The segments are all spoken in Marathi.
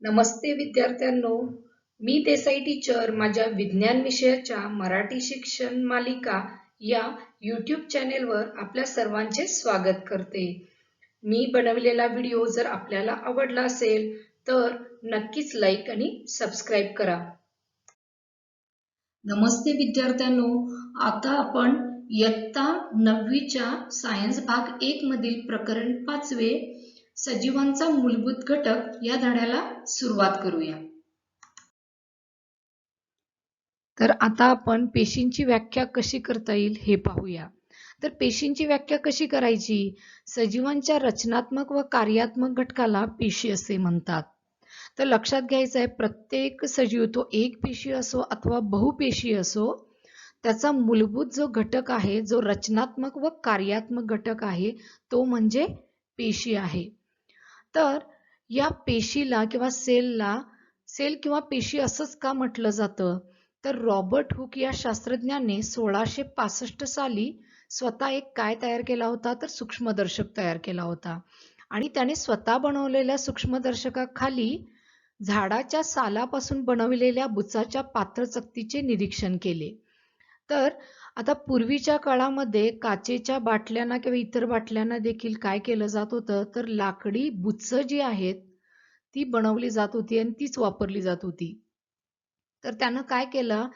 नमस्ते विद्यार्थ्यांनो, मी देसाई टीचर माझ्या विज्ञान विषयाच्या मराठी शिक्षण मालिका या YouTube चॅनेलवर आपल्या सर्वांचे स्वागत करते. मी बनवलेला व्हिडिओ जर आपल्याला आवडला असेल तर नक्कीच लाईक आणि सबस्क्राईब करा. नमस्ते विद्यार्थ्यांनो, आता आपण इयत्ता 9वीच्या सायन्स भाग 1 मधील प्रकरण 5वे सजीवांचा मूलभूत घटक या धड्याला सुरुवात करूया. तर आता आपण पेशींची व्याख्या कशी करता येईल हे पाहूया. तर पेशींची व्याख्या कशी करायची? सजीवांच्या रचनात्मक व कार्यात्मक घटकाला पेशी असे म्हणतात. तर लक्षात घ्यायचं आहे, प्रत्येक सजीव तो एक पेशी असो अथवा बहुपेशी असो, त्याचा मूलभूत जो घटक आहे, जो रचनात्मक व कार्यात्मक घटक आहे, तो म्हणजे पेशी आहे. तर या पेशीला किंवा सेल किंवा पेशी असंच का म्हटलं जातं? तर रॉबर्ट हुक या शास्त्रज्ञाने 1665 साली स्वतः एक काय तयार केला होता? तर सूक्ष्मदर्शक तयार केला होता. आणि त्याने स्वतः बनवलेल्या सूक्ष्मदर्शकाखाली झाडाच्या सालापासून बनविलेल्या बुचाच्या पातळ चकतीचे निरीक्षण केले. तर आता पूर्वीच्या काळामध्ये काचेच्या बाटल्यांना किंवा इतर बाटल्यांना देखील काय केलं जात होतं? तर लाकडी बुच्चं जी आहेत ती बनवली जात होती आणि तीच वापरली जात होती. तर त्यानं काय केलं?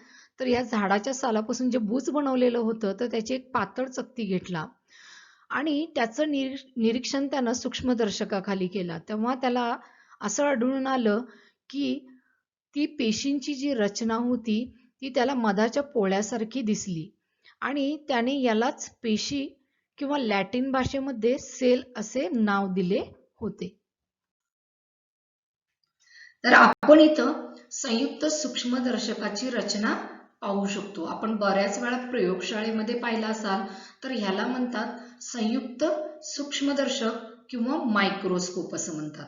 तर या झाडाच्या सालापासून जे बुच बनवलेलं होतं तर त्याची एक पातळ चकती घेतला आणि त्याचं निरीक्षण त्यानं सूक्ष्मदर्शकाखाली केला. तेव्हा त्याला असं आढळून आलं की ती पेशींची जी रचना होती ती त्याला मधाच्या पोळ्यासारखी दिसली आणि त्याने यालाच पेशी किंवा लॅटिन भाषेमध्ये सेल असे नाव दिले होते. तर आपण इथं संयुक्त सूक्ष्मदर्शकाची रचना पाहू शकतो. आपण बऱ्याच वेळा प्रयोगशाळेमध्ये पाहिला असाल तर ह्याला म्हणतात संयुक्त सूक्ष्मदर्शक किंवा मायक्रोस्कोप असं म्हणतात.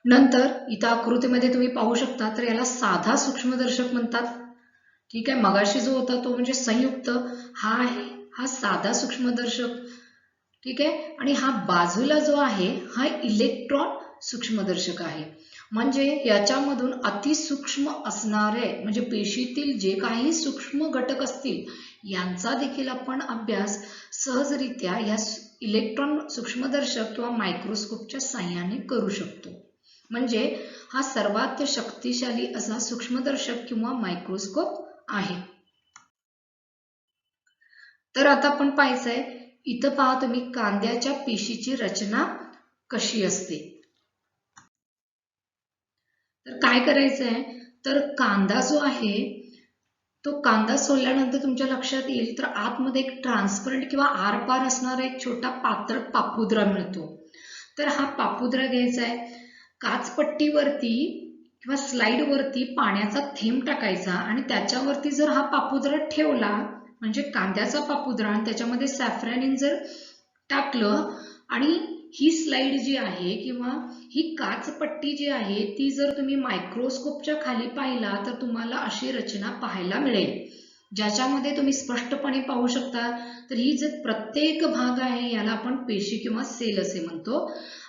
नंतर इथं आकृतीमध्ये तुम्ही पाहू शकता तर याला साधा सूक्ष्मदर्शक म्हणतात. ठीक आहे, मगाशी जो होता तो म्हणजे संयुक्त, हा आहे हा साधा सूक्ष्मदर्शक. ठीक आहे, आणि हा बाजूला जो आहे हा इलेक्ट्रॉन सूक्ष्मदर्शक आहे. म्हणजे याच्यामधून अतिसूक्ष्म असणारे म्हणजे पेशीतील जे काही सूक्ष्म घटक असतील यांचा देखील आपण अभ्यास सहजरित्या या इलेक्ट्रॉन सूक्ष्मदर्शक किंवा मायक्रोस्कोपच्या साहाय्याने करू शकतो. म्हणजे हा सर्वात शक्तिशाली असा सूक्ष्मदर्शक किंवा मायक्रोस्कोप आहे. तर आता आपण पाहायचंय, इथं पहा तुम्ही कांद्याच्या पेशीची रचना कशी असते. तर काय करायचंय, तर कांदा जो आहे तो कांदा सोलल्यानंतर तुमच्या लक्षात येईल तर आतमध्ये एक ट्रान्सपरंट किंवा आरपार असणारा एक छोटा पातळ पापुद्रा मिळतो. तर हा पापुद्रा घ्यायचा आहे, काचपट्टीवरती किंवा स्लाइडवरती पाण्याचा थेंब टाकायचा आणि त्याच्यावरती जर हा पापुद्रा ठेवला म्हणजे कांद्याचा पापुद्रा आणि त्याच्यामध्ये सॅफ्रॅनिन जर टाकलं आणि ही स्लाइड जी आहे किंवा ही काचपट्टी जी आहे ती जर तुम्ही मायक्रोस्कोपच्या खाली पाहिला तर तुम्हाला अशी रचना पाहायला मिळेल, ज्याच्यामध्ये तुम्ही स्पष्टपणे पाहू शकता. तर ही जे प्रत्येक भाग आहे याला आपण पेशी किंवा सेल असे म्हणतो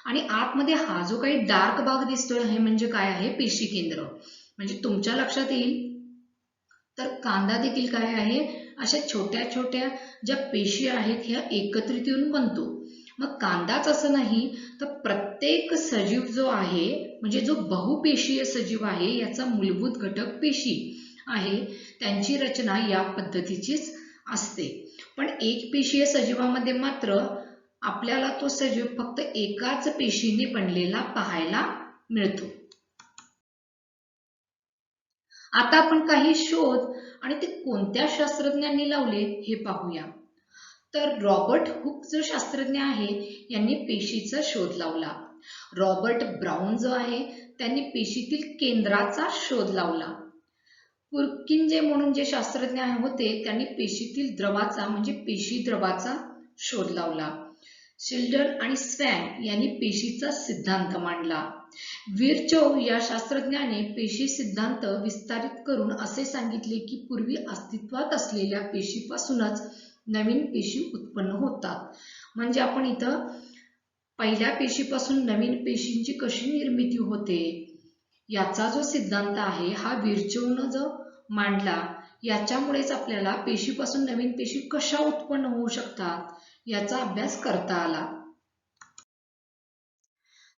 आणि आतमध्ये हा जो काही डार्क भाग दिसतोय हे म्हणजे काय आहे? पेशी केंद्र. म्हणजे तुमच्या लक्षात येईल तर कांदा देखील काय आहे? अशा छोट्या छोट्या ज्या पेशी आहेत ह्या एकत्रित येऊन बनतो. मग कांदाच असं नाही तर प्रत्येक सजीव जो आहे म्हणजे जो बहुपेशीय सजीव आहे याचा मूलभूत घटक पेशी आहे, त्यांची रचना या पद्धतीचीच असते. पण एक पेशीय सजीवामध्ये मात्र आपल्याला तो सजीव फक्त एकाच पेशीने बनलेला पाहायला मिळतो. आता आपण काही शोध आणि ते कोणत्या शास्त्रज्ञांनी लावले हे पाहूया. तर रॉबर्ट हुक जो शास्त्रज्ञ आहे यांनी पेशीचा शोध लावला. रॉबर्ट ब्राउन जो आहे त्यांनी पेशीतील केंद्राचा शोध लावला. पुर्किंजे म्हणून जे शास्त्रज्ञ होते त्यांनी पेशीतील द्रवाचा म्हणजे पेशी द्रवाचा शोध लावला. शिल्डर आणि स्वॅन यांनी पेशीचा सिद्धांत मांडला. विर्चोव या शास्त्रज्ञाने पेशी सिद्धांत विस्तारित करून असे सांगितले की पूर्वी अस्तित्वात असलेल्या पेशीपासूनच नवीन पेशी उत्पन्न होतात. म्हणजे आपण इथं पहिल्या पेशीपासून नवीन पेशींची कशी निर्मिती होते याचा जो सिद्धांत आहे हा विर्चोवनं जो मांडला, याच्यामुळेच आपल्याला पेशीपासून नवीन पेशी कशा उत्पन्न होऊ शकतात याचा अभ्यास करता आला.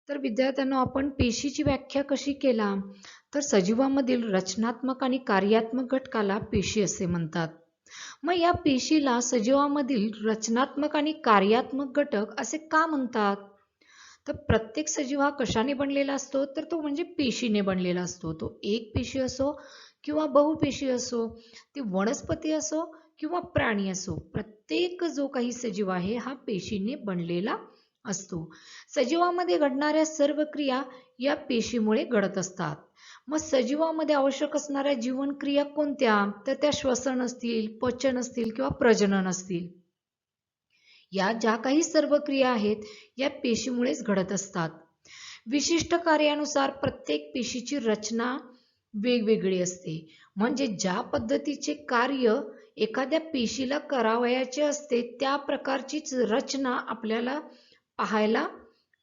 तर विद्यार्थ्यांनो, आपण पेशीची व्याख्या कशी केला, तर सजीवामधील रचनात्मक आणि कार्यात्मक घटकाला पेशी असे म्हणतात. मग या पेशीला सजीवामधील रचनात्मक आणि कार्यात्मक घटक असे का म्हणतात? तर प्रत्येक सजीव हा कशाने बनलेला असतो, तर तो म्हणजे पेशीने बनलेला असतो. तो एक पेशी असो किंवा बहुपेशी असो, ती वनस्पती असो किंवा प्राणी असो, प्रत्येक जो काही सजीव आहे हा पेशीने बनलेला असतो. सजीवामध्ये घडणाऱ्या सर्व क्रिया या पेशीमुळे घडत असतात. मग सजीवामध्ये आवश्यक असणाऱ्या जीवनक्रिया कोणत्या, तर त्या श्वसन असतील, पचन असतील किंवा प्रजनन असतील. या ज्या काही सर्व क्रिया आहेत या पेशीमुळेच घडत असतात. विशिष्ट कार्यानुसार प्रत्येक पेशीची रचना वेगवेगळी असते. म्हणजे ज्या पद्धतीचे कार्य एखाद्या पेशीला करावयाचे असते त्या प्रकारचीच रचना आपल्याला पाहायला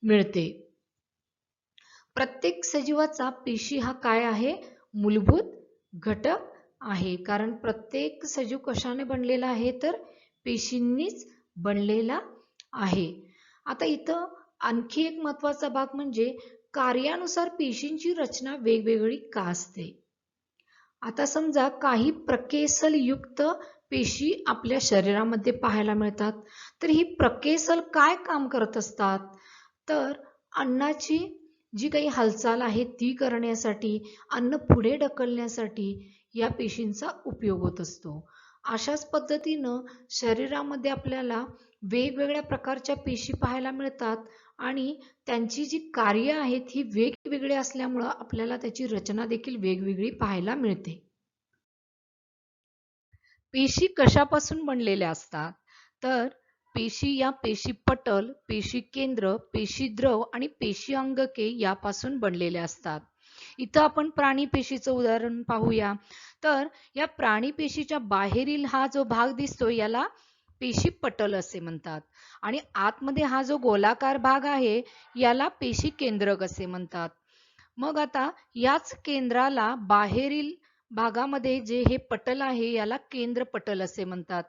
मिळते. प्रत्येक सजीवाचा पेशी हा काय आहे, मूलभूत घटक आहे. कारण प्रत्येक सजीव कशाने बनलेला आहे, तर पेशींनीच बनलेला आहे. आता इथं आणखी एक महत्त्वाचा भाग म्हणजे कार्यानुसार पेशींची रचना वेगवेगळी का असते. आता समजा काही प्रकेसल युक्त पेशी आपल्या शरीरामध्ये पाहायला मिळतात. तर ही प्रकेसल काय काम करत असतात, तर अन्नाची जी काही हालचाल आहे ती करण्यासाठी, अन्न पुढे ढकलण्यासाठी या पेशींचा उपयोग होत असतो. अशाच पद्धतीनं शरीरामध्ये आपल्याला वेगवेगळ्या प्रकारच्या पेशी पाहायला मिळतात आणि त्यांची जी कार्य आहेत ही वेगवेगळी असल्यामुळं आपल्याला त्याची रचना देखील वेगवेगळी पाहायला मिळते. पेशी कशापासून बनलेल्या असतात, तर पेशी या पेशी पटल, पेशी केंद्र, पेशी द्रव आणि पेशी अंगके यापासून बनलेल्या असतात. इथं आपण प्राणी पेशीचं उदाहरण पाहूया. तर या प्राणी पेशीच्या बाहेरील हा जो भाग दिसतो याला पेशी पटल असे म्हणतात आणि आतमध्ये हा जो गोलाकार भाग आहे याला पेशी केंद्रक असे म्हणतात. मग आता याच केंद्राला बाहेरील भागामध्ये जे हे पटल आहे याला केंद्र पटल असे म्हणतात.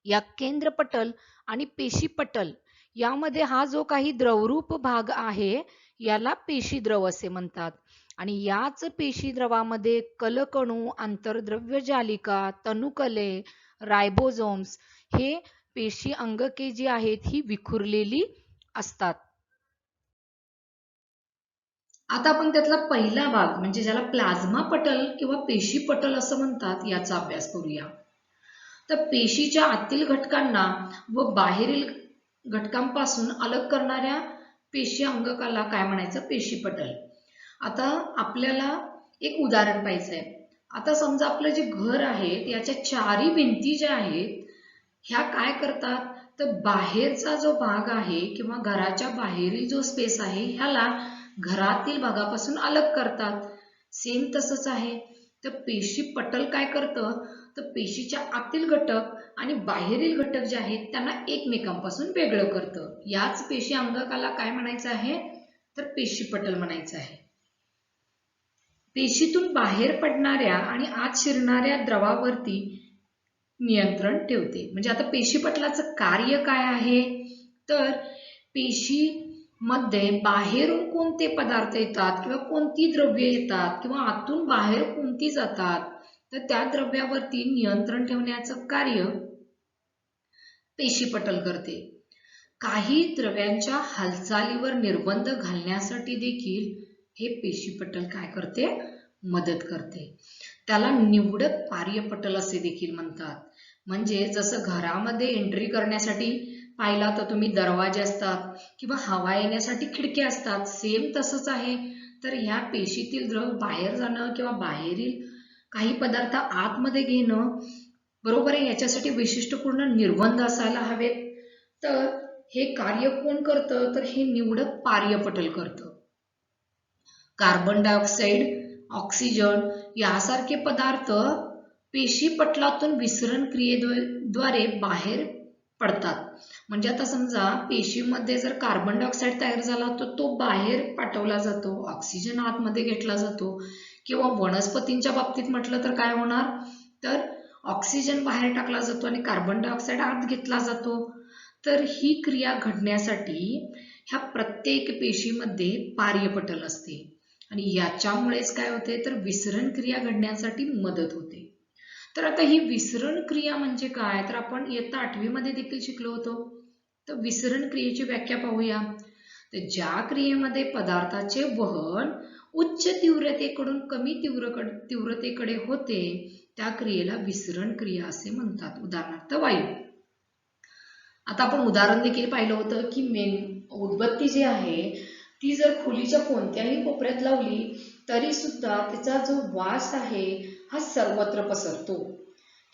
या केंद्र पटल आणि पेशी पटल यामध्ये हा जो काही द्रवरूप भाग आहे याला पेशी द्रव असे म्हणतात आणि याच पेशी द्रवामध्ये कलकणू, आंतरद्रव्य जालिका, तनुकले, रायबोझोम्स हे पेशी अंगके जी आहेत ही विखुरलेली असतात. आता आपण त्यातला पहिला भाग म्हणजे ज्याला प्लाझ्मा पटल किंवा पेशी पटल असं म्हणतात याचा अभ्यास करूया. तर पेशीच्या आतील घटकांना व बाहेरील घटकांपासून अलग करणाऱ्या पेशी अंगकाला काय म्हणायचं, पेशी पटल. आता आपल्याला एक उदाहरण पाहिजे आहे. आता समजा आपलं जे घर आहे याच्या चारी भिंती ज्या आहेत ह्या काय करतात, तर बाहेरचा जो भाग आहे किंवा घराच्या बाहेरील जो स्पेस आहे ह्याला घरातील भागापासून अलग करतात. सेम तसंच आहे. तर पेशी पटल काय करतं, तर पेशीच्या आतील घटक आणि बाहेरील घटक जे आहेत त्यांना एकमेकांपासून वेगळं करतं. याच पेशी अंगकाला काय म्हणायचं आहे, तर पेशी पटल म्हणायचं आहे. पेशीतून बाहेर पडणाऱ्या आणि आत शिरणाऱ्या द्रवावरती नियंत्रण ठेवते. म्हणजे आता पेशीपटलाचं कार्य काय आहे, तर पेशीमध्ये बाहेरून कोणते पदार्थ येतात किंवा कोणती द्रव्ये येतात किंवा आतून बाहेर कोणती जातात, तर त्या द्रव्यावरती नियंत्रण ठेवण्याचं कार्य पेशीपटल करते. काही द्रव्यांच्या हालचालीवर निर्बंध घालण्यासाठी देखील हे पेशीपटल काय करते, मदत करते. त्याला निवडक कार्यपटल असे देखील म्हणतात. म्हणजे जसं घरामध्ये एंट्री करण्यासाठी पाहिला तर तुम्ही दरवाजे असतात किंवा हवा येण्यासाठी खिडक्या असतात, सेम तसंच आहे. तर ह्या पेशीतील द्रव बाहेर जाणं किंवा बाहेरील काही पदार्थ आतमध्ये घेणं बरोबर आहे, याच्यासाठी विशिष्टपूर्ण निर्बंध असायला हवेत. तर हे कार्य कोण करतं, तर हे निवडक कार्यपटल करतं. कार्बन डायऑक्साईड, ऑक्सिजन यासारखे पदार्थ पेशी पटलातून विसरण क्रियेद्वारे बाहेर पडतात. म्हणजे आता समजा पेशीमध्ये जर कार्बन डायऑक्साईड तयार झाला तर तो बाहेर पाठवला जातो, ऑक्सिजन आतमध्ये घेतला जातो. किंवा वनस्पतींच्या बाबतीत म्हटलं तर काय होणार, तर ऑक्सिजन बाहेर टाकला जातो आणि कार्बन डायऑक्साईड आत घेतला जातो. तर ही क्रिया घडण्यासाठी ह्या प्रत्येक पेशीमध्ये पार्यपटल असते आणि याच्यामुळेच काय होते, तर विसरण क्रिया घडण्यासाठी मदत होते. तर आता ही विसरण क्रिया म्हणजे काय, तर आपण इयत्ता 8वी मध्ये देखील शिकलो होतो. तर विसरण क्रियेची व्याख्या पाहूया. तर ज्या क्रियेमध्ये पदार्थाचे वहन उच्च तीव्रतेकडून कमी तीव्रतेकडे होते त्या क्रियेला विसरण क्रिया असे म्हणतात. उदाहरणार्थ वायू. आता आपण उदाहरण देखील पाहिलं होतं की उदबत्ती जी आहे ती जर खोलीच्या कोणत्याही कोपऱ्यात लावली तरी सुद्धा त्याचा जो वास आहे हा सर्वत्र पसरतो.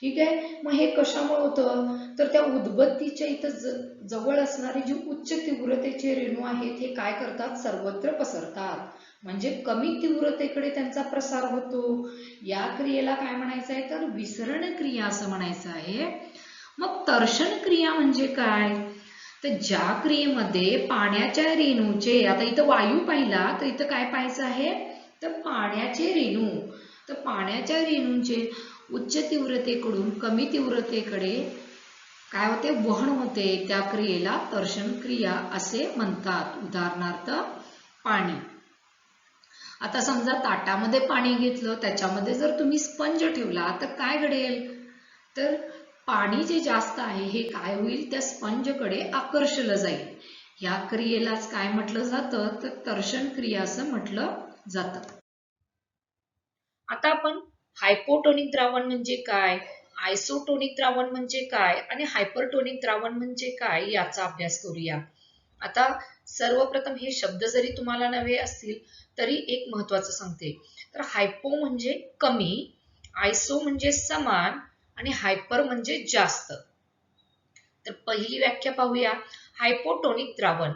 ठीक आहे. मग हे कशामुळे होतं, तर त्या उदबत्तीच्या इथं जवळ असणारे जे उच्च तीव्रतेचे रेणू आहेत हे काय करतात, सर्वत्र पसरतात. म्हणजे कमी तीव्रतेकडे त्यांचा प्रसार होतो. या क्रियेला काय म्हणायचं आहे, तर विसरण क्रिया असं म्हणायचं आहे. मग तर्षण क्रिया म्हणजे काय, तर ज्या क्रियेमध्ये पाण्याच्या रेणूचे, आता इथं वायू पाहिला तर इथं काय पाहायचं आहे, तर पाण्याचे रेणू. तर पाण्याच्या रेणूंचे उच्च तीव्रतेकडून कमी तीव्रतेकडे काय होते, वहन होते. त्या क्रियेला तर्षण क्रिया असे म्हणतात. उदाहरणार्थ पाणी. आता समजा ताटामध्ये पाणी घेतलं, त्याच्यामध्ये जर तुम्ही स्पंज ठेवला तर काय घडेल, तर पाणी जे जास्त आहे हे काय होईल, त्या स्पंजकडे आकर्षलं जाईल. या क्रियेलाच काय म्हटलं जातं, तर तर्षण क्रिया असं म्हटलं जातं. आता आपण हायपोटोनिक द्रावण म्हणजे काय, आयसोटोनिक द्रावण म्हणजे काय आणि हायपरटोनिक द्रावण म्हणजे काय याचा अभ्यास करूया. आता सर्वप्रथम हे शब्द जरी तुम्हाला नवे असतील तरी एक महत्वाचं सांगते. तर हायपो म्हणजे कमी, आयसो म्हणजे समान आणि हायपर म्हणजे जास्त. तर पहिली व्याख्या पाहूया. हायपोटोनिक द्रावण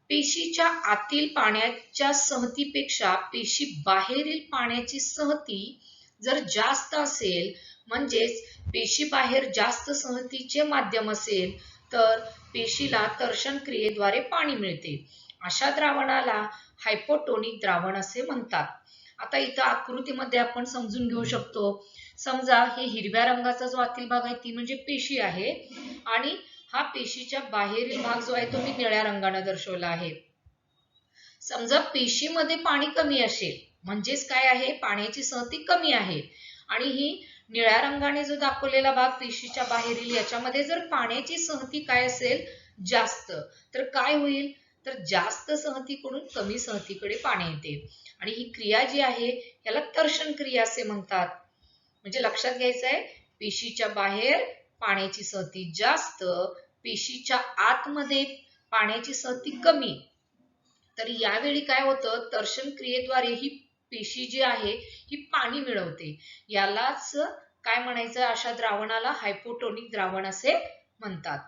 पेशीच्या आतील पाण्याच्या सहतीपेक्षा पेशी बाहेरील पाण्याची सहती जर जास्त असेल, म्हणजेच पेशी बाहेर जास्त सहतीचे माध्यम असेल तर पेशीला तर्षण क्रियेद्वारे पाणी मिळते. अशा द्रावणाला हायपोटोनिक द्रावण असे म्हणतात. आता इथं आकृतीमध्ये आपण समजून घेऊ शकतो. समजा हे हिरव्या रंगाचा जो आतील भाग आहे ती म्हणजे पेशी आहे आणि हा पेशीच्या बाहेरील भाग जो आहे तो मी निळ्या रंगाने दर्शवला आहे. समजा पेशीमध्ये पाणी कमी असेल, म्हणजेच काय आहे, पाण्याची सहती कमी आहे आणि ही निळ्या रंगाने जो दाखवलेला भाग पेशीच्या बाहेरील याच्यामध्ये जर पाण्याची सहती काय असेल, जास्त, तर काय होईल, तर जास्त सहतीकडून कमी सहतीकडे पाणी येते आणि ही क्रिया जी आहे याला तर्षण क्रिया असे म्हणतात. म्हणजे लक्षात घ्यायचं आहे, पेशीच्या बाहेर पाण्याची सहती जास्त, पेशीच्या आतमध्ये पाण्याची सहती कमी. तर यावेळी काय होतं, तर्षण क्रियेद्वारे ही पेशी जी आहे ही पाणी मिळवते. यालाच काय म्हणायचं, अशा द्रावणाला हायपोटोनिक द्रावण असे म्हणतात.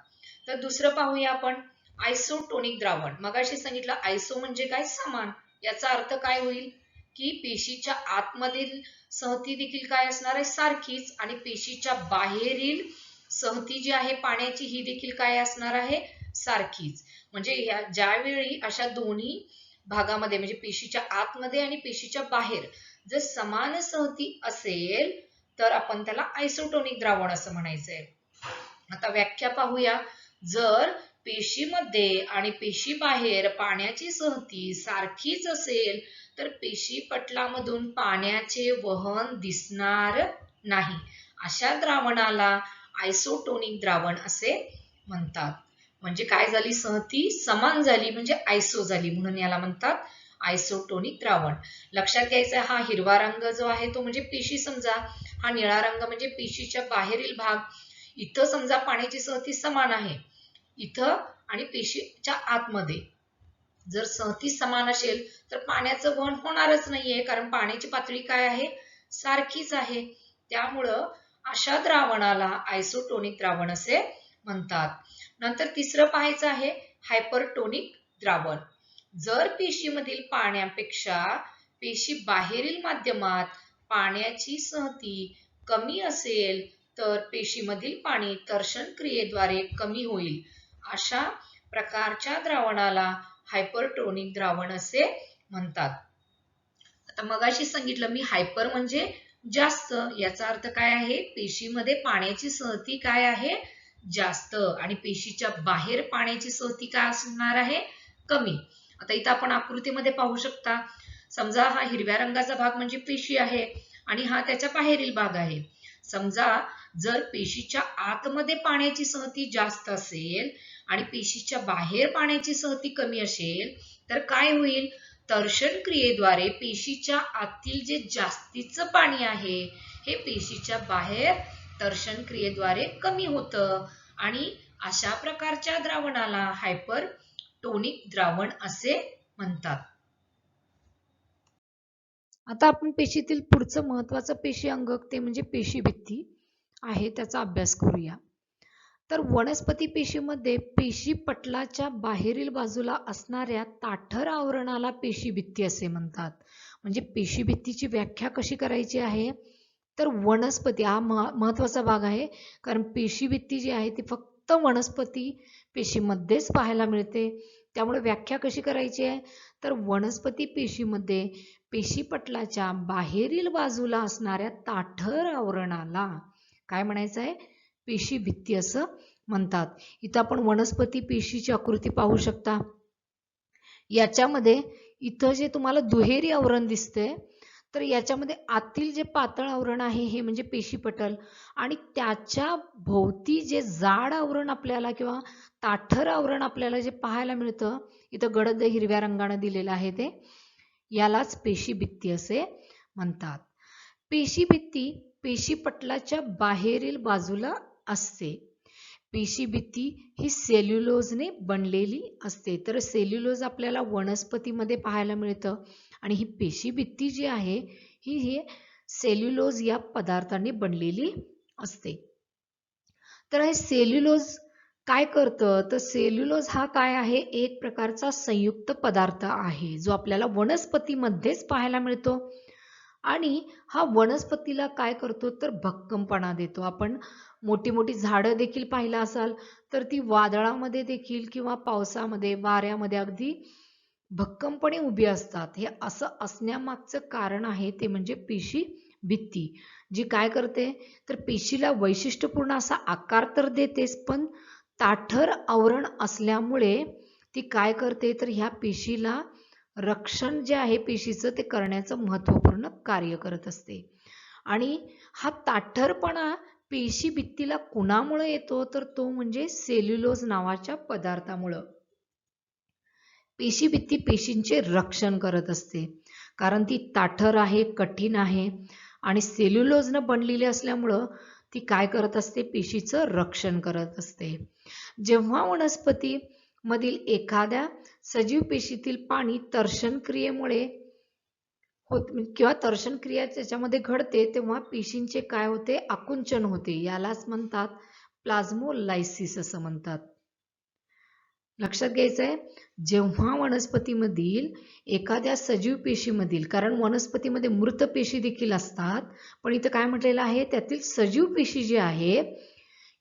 तर दुसरं पाहूया आपण, आयसोटोनिक द्रावण. मगाशी सांगितलं आयसो म्हणजे काय, समान. याचा अर्थ काय होईल की पेशीच्या आतमधील सहती देखील काय असणार आहे, सारखीच, आणि पेशीच्या बाहेरील सहती जी आहे पाण्याची ही देखील काय असणार आहे, सारखीच. म्हणजे ज्यावेळी अशा दोन्ही भागामध्ये म्हणजे पेशीच्या आतमध्ये आणि पेशीच्या बाहेर जर समान सहती असेल तर आपण त्याला आयसोटोनिक द्रावण असं म्हणायचंय. आता व्याख्या पाहूया. जर पेशीमध्ये आणि पेशी बाहेर पाण्याची सहती सारखीच असेल तर पेशी पटलामधून पाण्याचे वहन दिसणार नाही. अशा द्रावणाला आयसोटोनिक द्रावण असे म्हणतात. म्हणजे काय झाली, सहती समान झाली म्हणजे आयसो झाली, म्हणून याला म्हणतात आयसोटोनिक द्रावण. लक्षात घ्यायचा, हा हिरवा रंग जो आहे तो म्हणजे पेशी समजा, हा निळा रंग म्हणजे पेशीच्या बाहेरील भाग. इथं समजा पाण्याची सहती समान आहे इथं आणि पेशीच्या आतमध्ये जर सहती समान असेल तर पाण्याचं वहन होणारच नाहीये, कारण पाण्याची पातळी काय आहे, सारखीच आहे. त्यामुळं अशा द्रावणाला आयसोटोनिक द्रावण असे म्हणतात. नंतर तिसरं पाहायचं आहे हायपरटोनिक द्रावण. जर पेशीमधील पाण्यापेक्षा पेशी बाहेरील माध्यमात पाण्याची सहती कमी असेल तर पेशीमधील पाणी तर्षण क्रियेद्वारे कमी होईल. अशा प्रकारच्या द्रावणाला हायपरटोनिक द्रावण असे म्हणतात. आता मगाशी सांगितलं मी हायपर म्हणजे जास्त, याचा अर्थ काय आहे, पेशीमध्ये पाण्याची सहती काय आहे, जास्त, आणि पेशीच्या बाहेर पाण्याची सहती काय असणार आहे, कमी. आता इथं आपण आकृतीमध्ये पाहू शकता, समजा हा हिरव्या रंगाचा भाग म्हणजे पेशी आहे आणि हा त्याच्या बाहेरील भाग आहे. समजा जर पेशीच्या आतमध्ये पाण्याची सहती जास्त असेल आणि पेशीच्या बाहेर पाण्याची सहती कमी असेल तर काय होईल, तर्षण क्रियेद्वारे पेशीच्या आतील जे जास्तीचं पाणी आहे हे पेशीच्या बाहेर तर्षण क्रियेद्वारे कमी होतं आणि अशा प्रकारच्या द्रावणाला हायपरटोनिक द्रावण असे म्हणतात. आता आपण पेशीतील पुढचं महत्वाचं पेशी अंग ते म्हणजे पेशीभित्ती आहे, त्याचा अभ्यास करूया. तर वनस्पती पेशीमध्ये पेशी पटलाच्या बाहेरील बाजूला असणाऱ्या ताठर आवरणाला पेशीभित्ती असे म्हणतात. म्हणजे पेशीभित्तीची व्याख्या कशी करायची आहे, तर वनस्पती हा महत्वाचा भाग आहे, कारण पेशीभित्ती जी आहे ती फक्त वनस्पती पेशीमध्येच पाहायला मिळते. त्यामुळे व्याख्या कशी करायची आहे, तर वनस्पती पेशीमध्ये पेशीपटलाच्या बाहेरील बाजूला असणाऱ्या ताठर आवरणाला काय म्हणायचं आहे, पेशीभित्ती असं म्हणतात. इथं आपण वनस्पती पेशीची आकृती पाहू शकता. याच्यामध्ये इथं जे तुम्हाला दुहेरी आवरण दिसतंय, तर याच्यामध्ये आतील जे पातळ आवरण आहे हे म्हणजे पेशीपटल आणि त्याच्या भोवती जे जाड आवरण आपल्याला किंवा ताठर आवरण आपल्याला जे पाहायला मिळतं, इथं गडद हिरव्या रंगाने दिलेलं आहे ते, यालाच पेशीभित्ती असे म्हणतात. पेशीभित्ती पेशीपटलाच्या बाहेरील बाजूला असते. पेशीभित्ती ही सेल्युलोजने बनलेली असते. तर सेल्युलोज आपल्याला वनस्पतीमध्ये पाहायला मिळतं आणि ही पेशीभित्ती जी आहे ही सेल्युलोज या पदार्थाने बनलेली असते. तर हे सेल्युलोज काय करतं, तर सेल्युलोज हा काय आहे, एक प्रकारचा संयुक्त पदार्थ आहे जो आपल्याला वनस्पतीमध्येच पाहायला मिळतो आणि हा वनस्पतीला काय करतो, तर भक्कमपणा देतो. आपण मोठी मोठी झाडं देखील पाहिलं असाल तर ती वादळामध्ये देखील किंवा पावसामध्ये वाऱ्यामध्ये अगदी भक्कमपणे उभी असतात. हे असं असण्यामागचं कारण आहे ते म्हणजे पेशीभित्ती, जी काय करते, तर पेशीला वैशिष्ट्यपूर्ण असा आकार तर देतेच, पण ताठर आवरण असल्यामुळे ती काय करते, तर ह्या पेशीला रक्षण जे आहे पेशीचं ते करण्याचं महत्त्वपूर्ण कार्य करत असते. आणि हा ताठरपणा पेशीभित्तीला कुणामुळे येतो, तर तो म्हणजे सेल्युलोज नावाच्या पदार्थामुळं. पेशीभित्ती पेशींचे रक्षण करत असते, कारण ती ताठर आहे, कठीण आहे आणि सेल्युलोजनं बनलेली असल्यामुळं ती काय करत असते, पेशीचं रक्षण करत असते. जेव्हा वनस्पती मधील एखाद्या सजीव पेशीतील पाणी तर्षण क्रियेमुळे किंवा तर्षण क्रिया त्याच्यामध्ये घडते तेव्हा पेशींचे काय होते, आकुंचन होते. यालाच म्हणतात प्लाझ्मोलायसिस असं म्हणतात. लक्षात घ्यायचं आहे, जेव्हा वनस्पतीमधील एखाद्या सजीव पेशीमधील, कारण वनस्पतीमध्ये मृत पेशी देखील असतात, पण इथं काय म्हटलेलं आहे, त्यातील सजीव पेशी जी आहे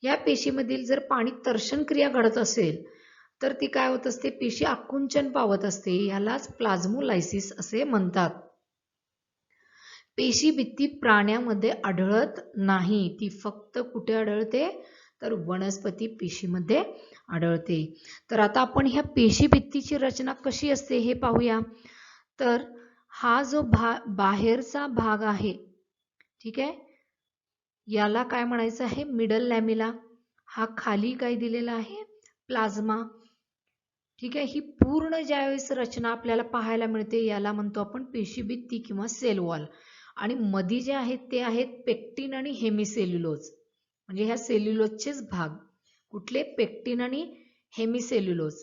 या पेशीमधील जर पाणी तर्षण क्रिया घडत असेल तर ती काय होत असते, पेशी आकुंचन पावत असते. यालाच प्लाझ्मोलायसिस असे म्हणतात. पेशीभित्ती प्राण्यामध्ये आढळत नाही, ती फक्त कुठे आढळते, तर वनस्पती पेशीमध्ये आढळते. तर आता आपण ह्या पेशीभित्तीची रचना कशी असते हे पाहूया. तर हा जो बाहेरचा भाग आहे, ठीक आहे, याला काय म्हणायचं आहे, मिडल लॅमिला. हा खाली काय दिलेला आहे, प्लाझ्मा. ठीक आहे, ही पूर्ण ज्यावेळेस रचना आपल्याला पाहायला मिळते याला म्हणतो आपण पेशीभित्ती किंवा सेल वॉल. आणि मध्ये जे आहेत ते आहेत पेक्टिन आणि हेमिसेल्युलोज, म्हणजे ह्या सेल्युलोजचेच भाग. कुठले, पेक्टिन आणि हेमिसेल्युलोज.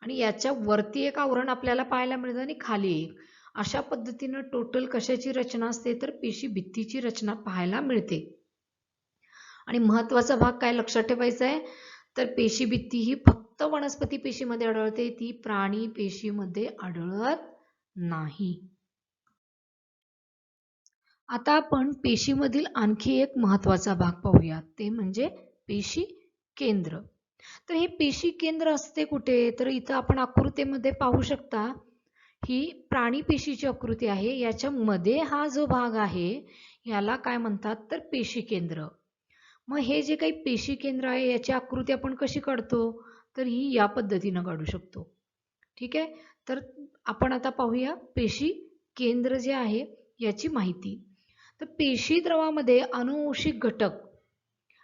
आणि याच्या वरती एक आवरण आपल्याला पाहायला मिळतं आणि खाली एक. अशा पद्धतीनं टोटल कशाची रचना असते, तर पेशीभित्तीची रचना पाहायला मिळते. आणि महत्वाचा भाग काय लक्षात ठेवायचा आहे, तर पेशीभित्ती ही फक्त वनस्पती पेशीमध्ये आढळते, ती प्राणी पेशीमध्ये आढळत नाही. आता आपण पेशीमधील आणखी एक महत्त्वाचा भाग पाहूया, ते म्हणजे पेशी केंद्र. तर हे पेशी केंद्र असते कुठे? तर इथं आपण आकृतीमध्ये पाहू शकता, ही प्राणी पेशीची आकृती आहे. याच्यामध्ये हा जो भाग आहे, याला काय म्हणतात? तर पेशी केंद्र. मग हे जे काही पेशी केंद्र आहे, याची आकृती आपण कशी काढतो? तर ही या पद्धतीनं काढू शकतो. ठीक आहे? तर आपण आता पाहूया पेशी केंद्र जे आहे, याची माहिती. तर पेशी द्रवामध्ये अनुवांशिक घटक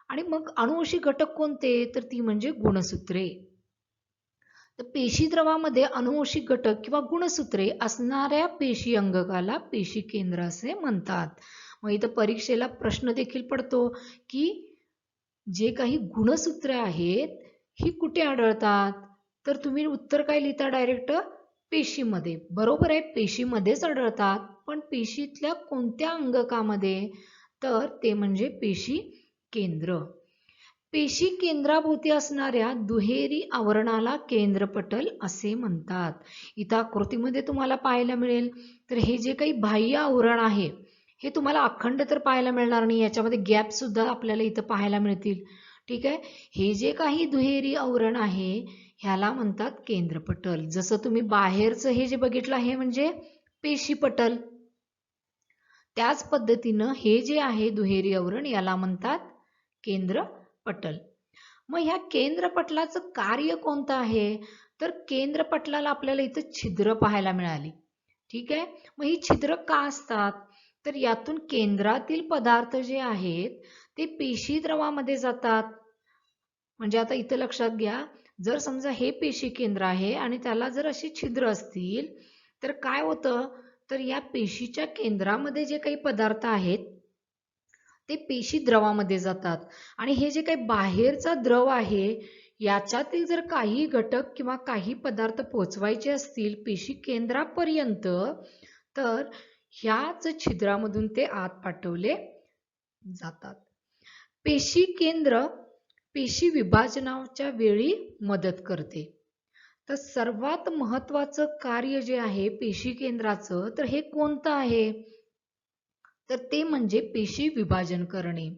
आणि मग अनुवांशिक घटक कोणते? तर ती म्हणजे गुणसूत्रे. तर पेशी द्रवामध्ये अनुवांशिक घटक किंवा गुणसूत्रे असणाऱ्या पेशी अंगकाला पेशी केंद्र असे म्हणतात. मग इथं परीक्षेला प्रश्न देखील पडतो की जे काही गुणसूत्रे आहेत ही कुठे आढळतात? तर तुम्ही उत्तर काय लिहिता डायरेक्ट? पेशीमध्ये. बरोबर आहे, पेशीमध्येच आढळतात. पण पेशीतल्या कोणत्या अंगकामध्ये? तर ते म्हणजे पेशी केंद्र. पेशी केंद्राभोवती असणाऱ्या दुहेरी आवरणाला केंद्रपटल असे म्हणतात. इथं आकृतीमध्ये तुम्हाला पाहायला मिळेल, तर हे जे काही बाह्य आवरण आहे, हे तुम्हाला अखंड तर पाहायला मिळणार नाही. याच्यामध्ये गॅप सुद्धा आपल्याला इथं पाहायला मिळतील. ठीक आहे. हे जे काही दुहेरी आवरण आहे, ह्याला म्हणतात केंद्रपटल. जसं तुम्ही बाहेरचं हे जे बघितलं आहे म्हणजे पेशीपटल. त्याच पद्धतीनं हे जे आहे दुहेरी आवरण याला म्हणतात केंद्रपटल. मग ह्या केंद्रपटलाचं कार्य कोणतं आहे? तर केंद्रपटलाला आपल्याला इथं छिद्र पाहायला मिळाली. ठीक आहे. मग ही छिद्र का असतात? तर यातून केंद्रातील पदार्थ जे आहेत ते पेशी द्रवामध्ये जातात. म्हणजे आता इथं लक्षात घ्या, जर समजा हे पेशी केंद्र आहे आणि त्याला जर अशी छिद्र असतील तर काय होतं? तर या पेशीच्या केंद्रामध्ये जे काही पदार्थ आहेत ते पेशी द्रवामध्ये जातात आणि हे जे काही बाहेरचा द्रव आहे याच्यातील जर काही घटक किंवा काही पदार्थ पोचवायचे असतील पेशी केंद्रापर्यंत तर ह्याच छिद्रामधून ते आत पाठवले जातात. पेशी केंद्र पेशी विभाजनाच्या वेळी मदत करते. तर सर्वात महत्त्वाचं कार्य जे आहे पेशी केंद्राचं तर हे कोणतं आहे? तर ते म्हणजे पेशी विभाजन करणे.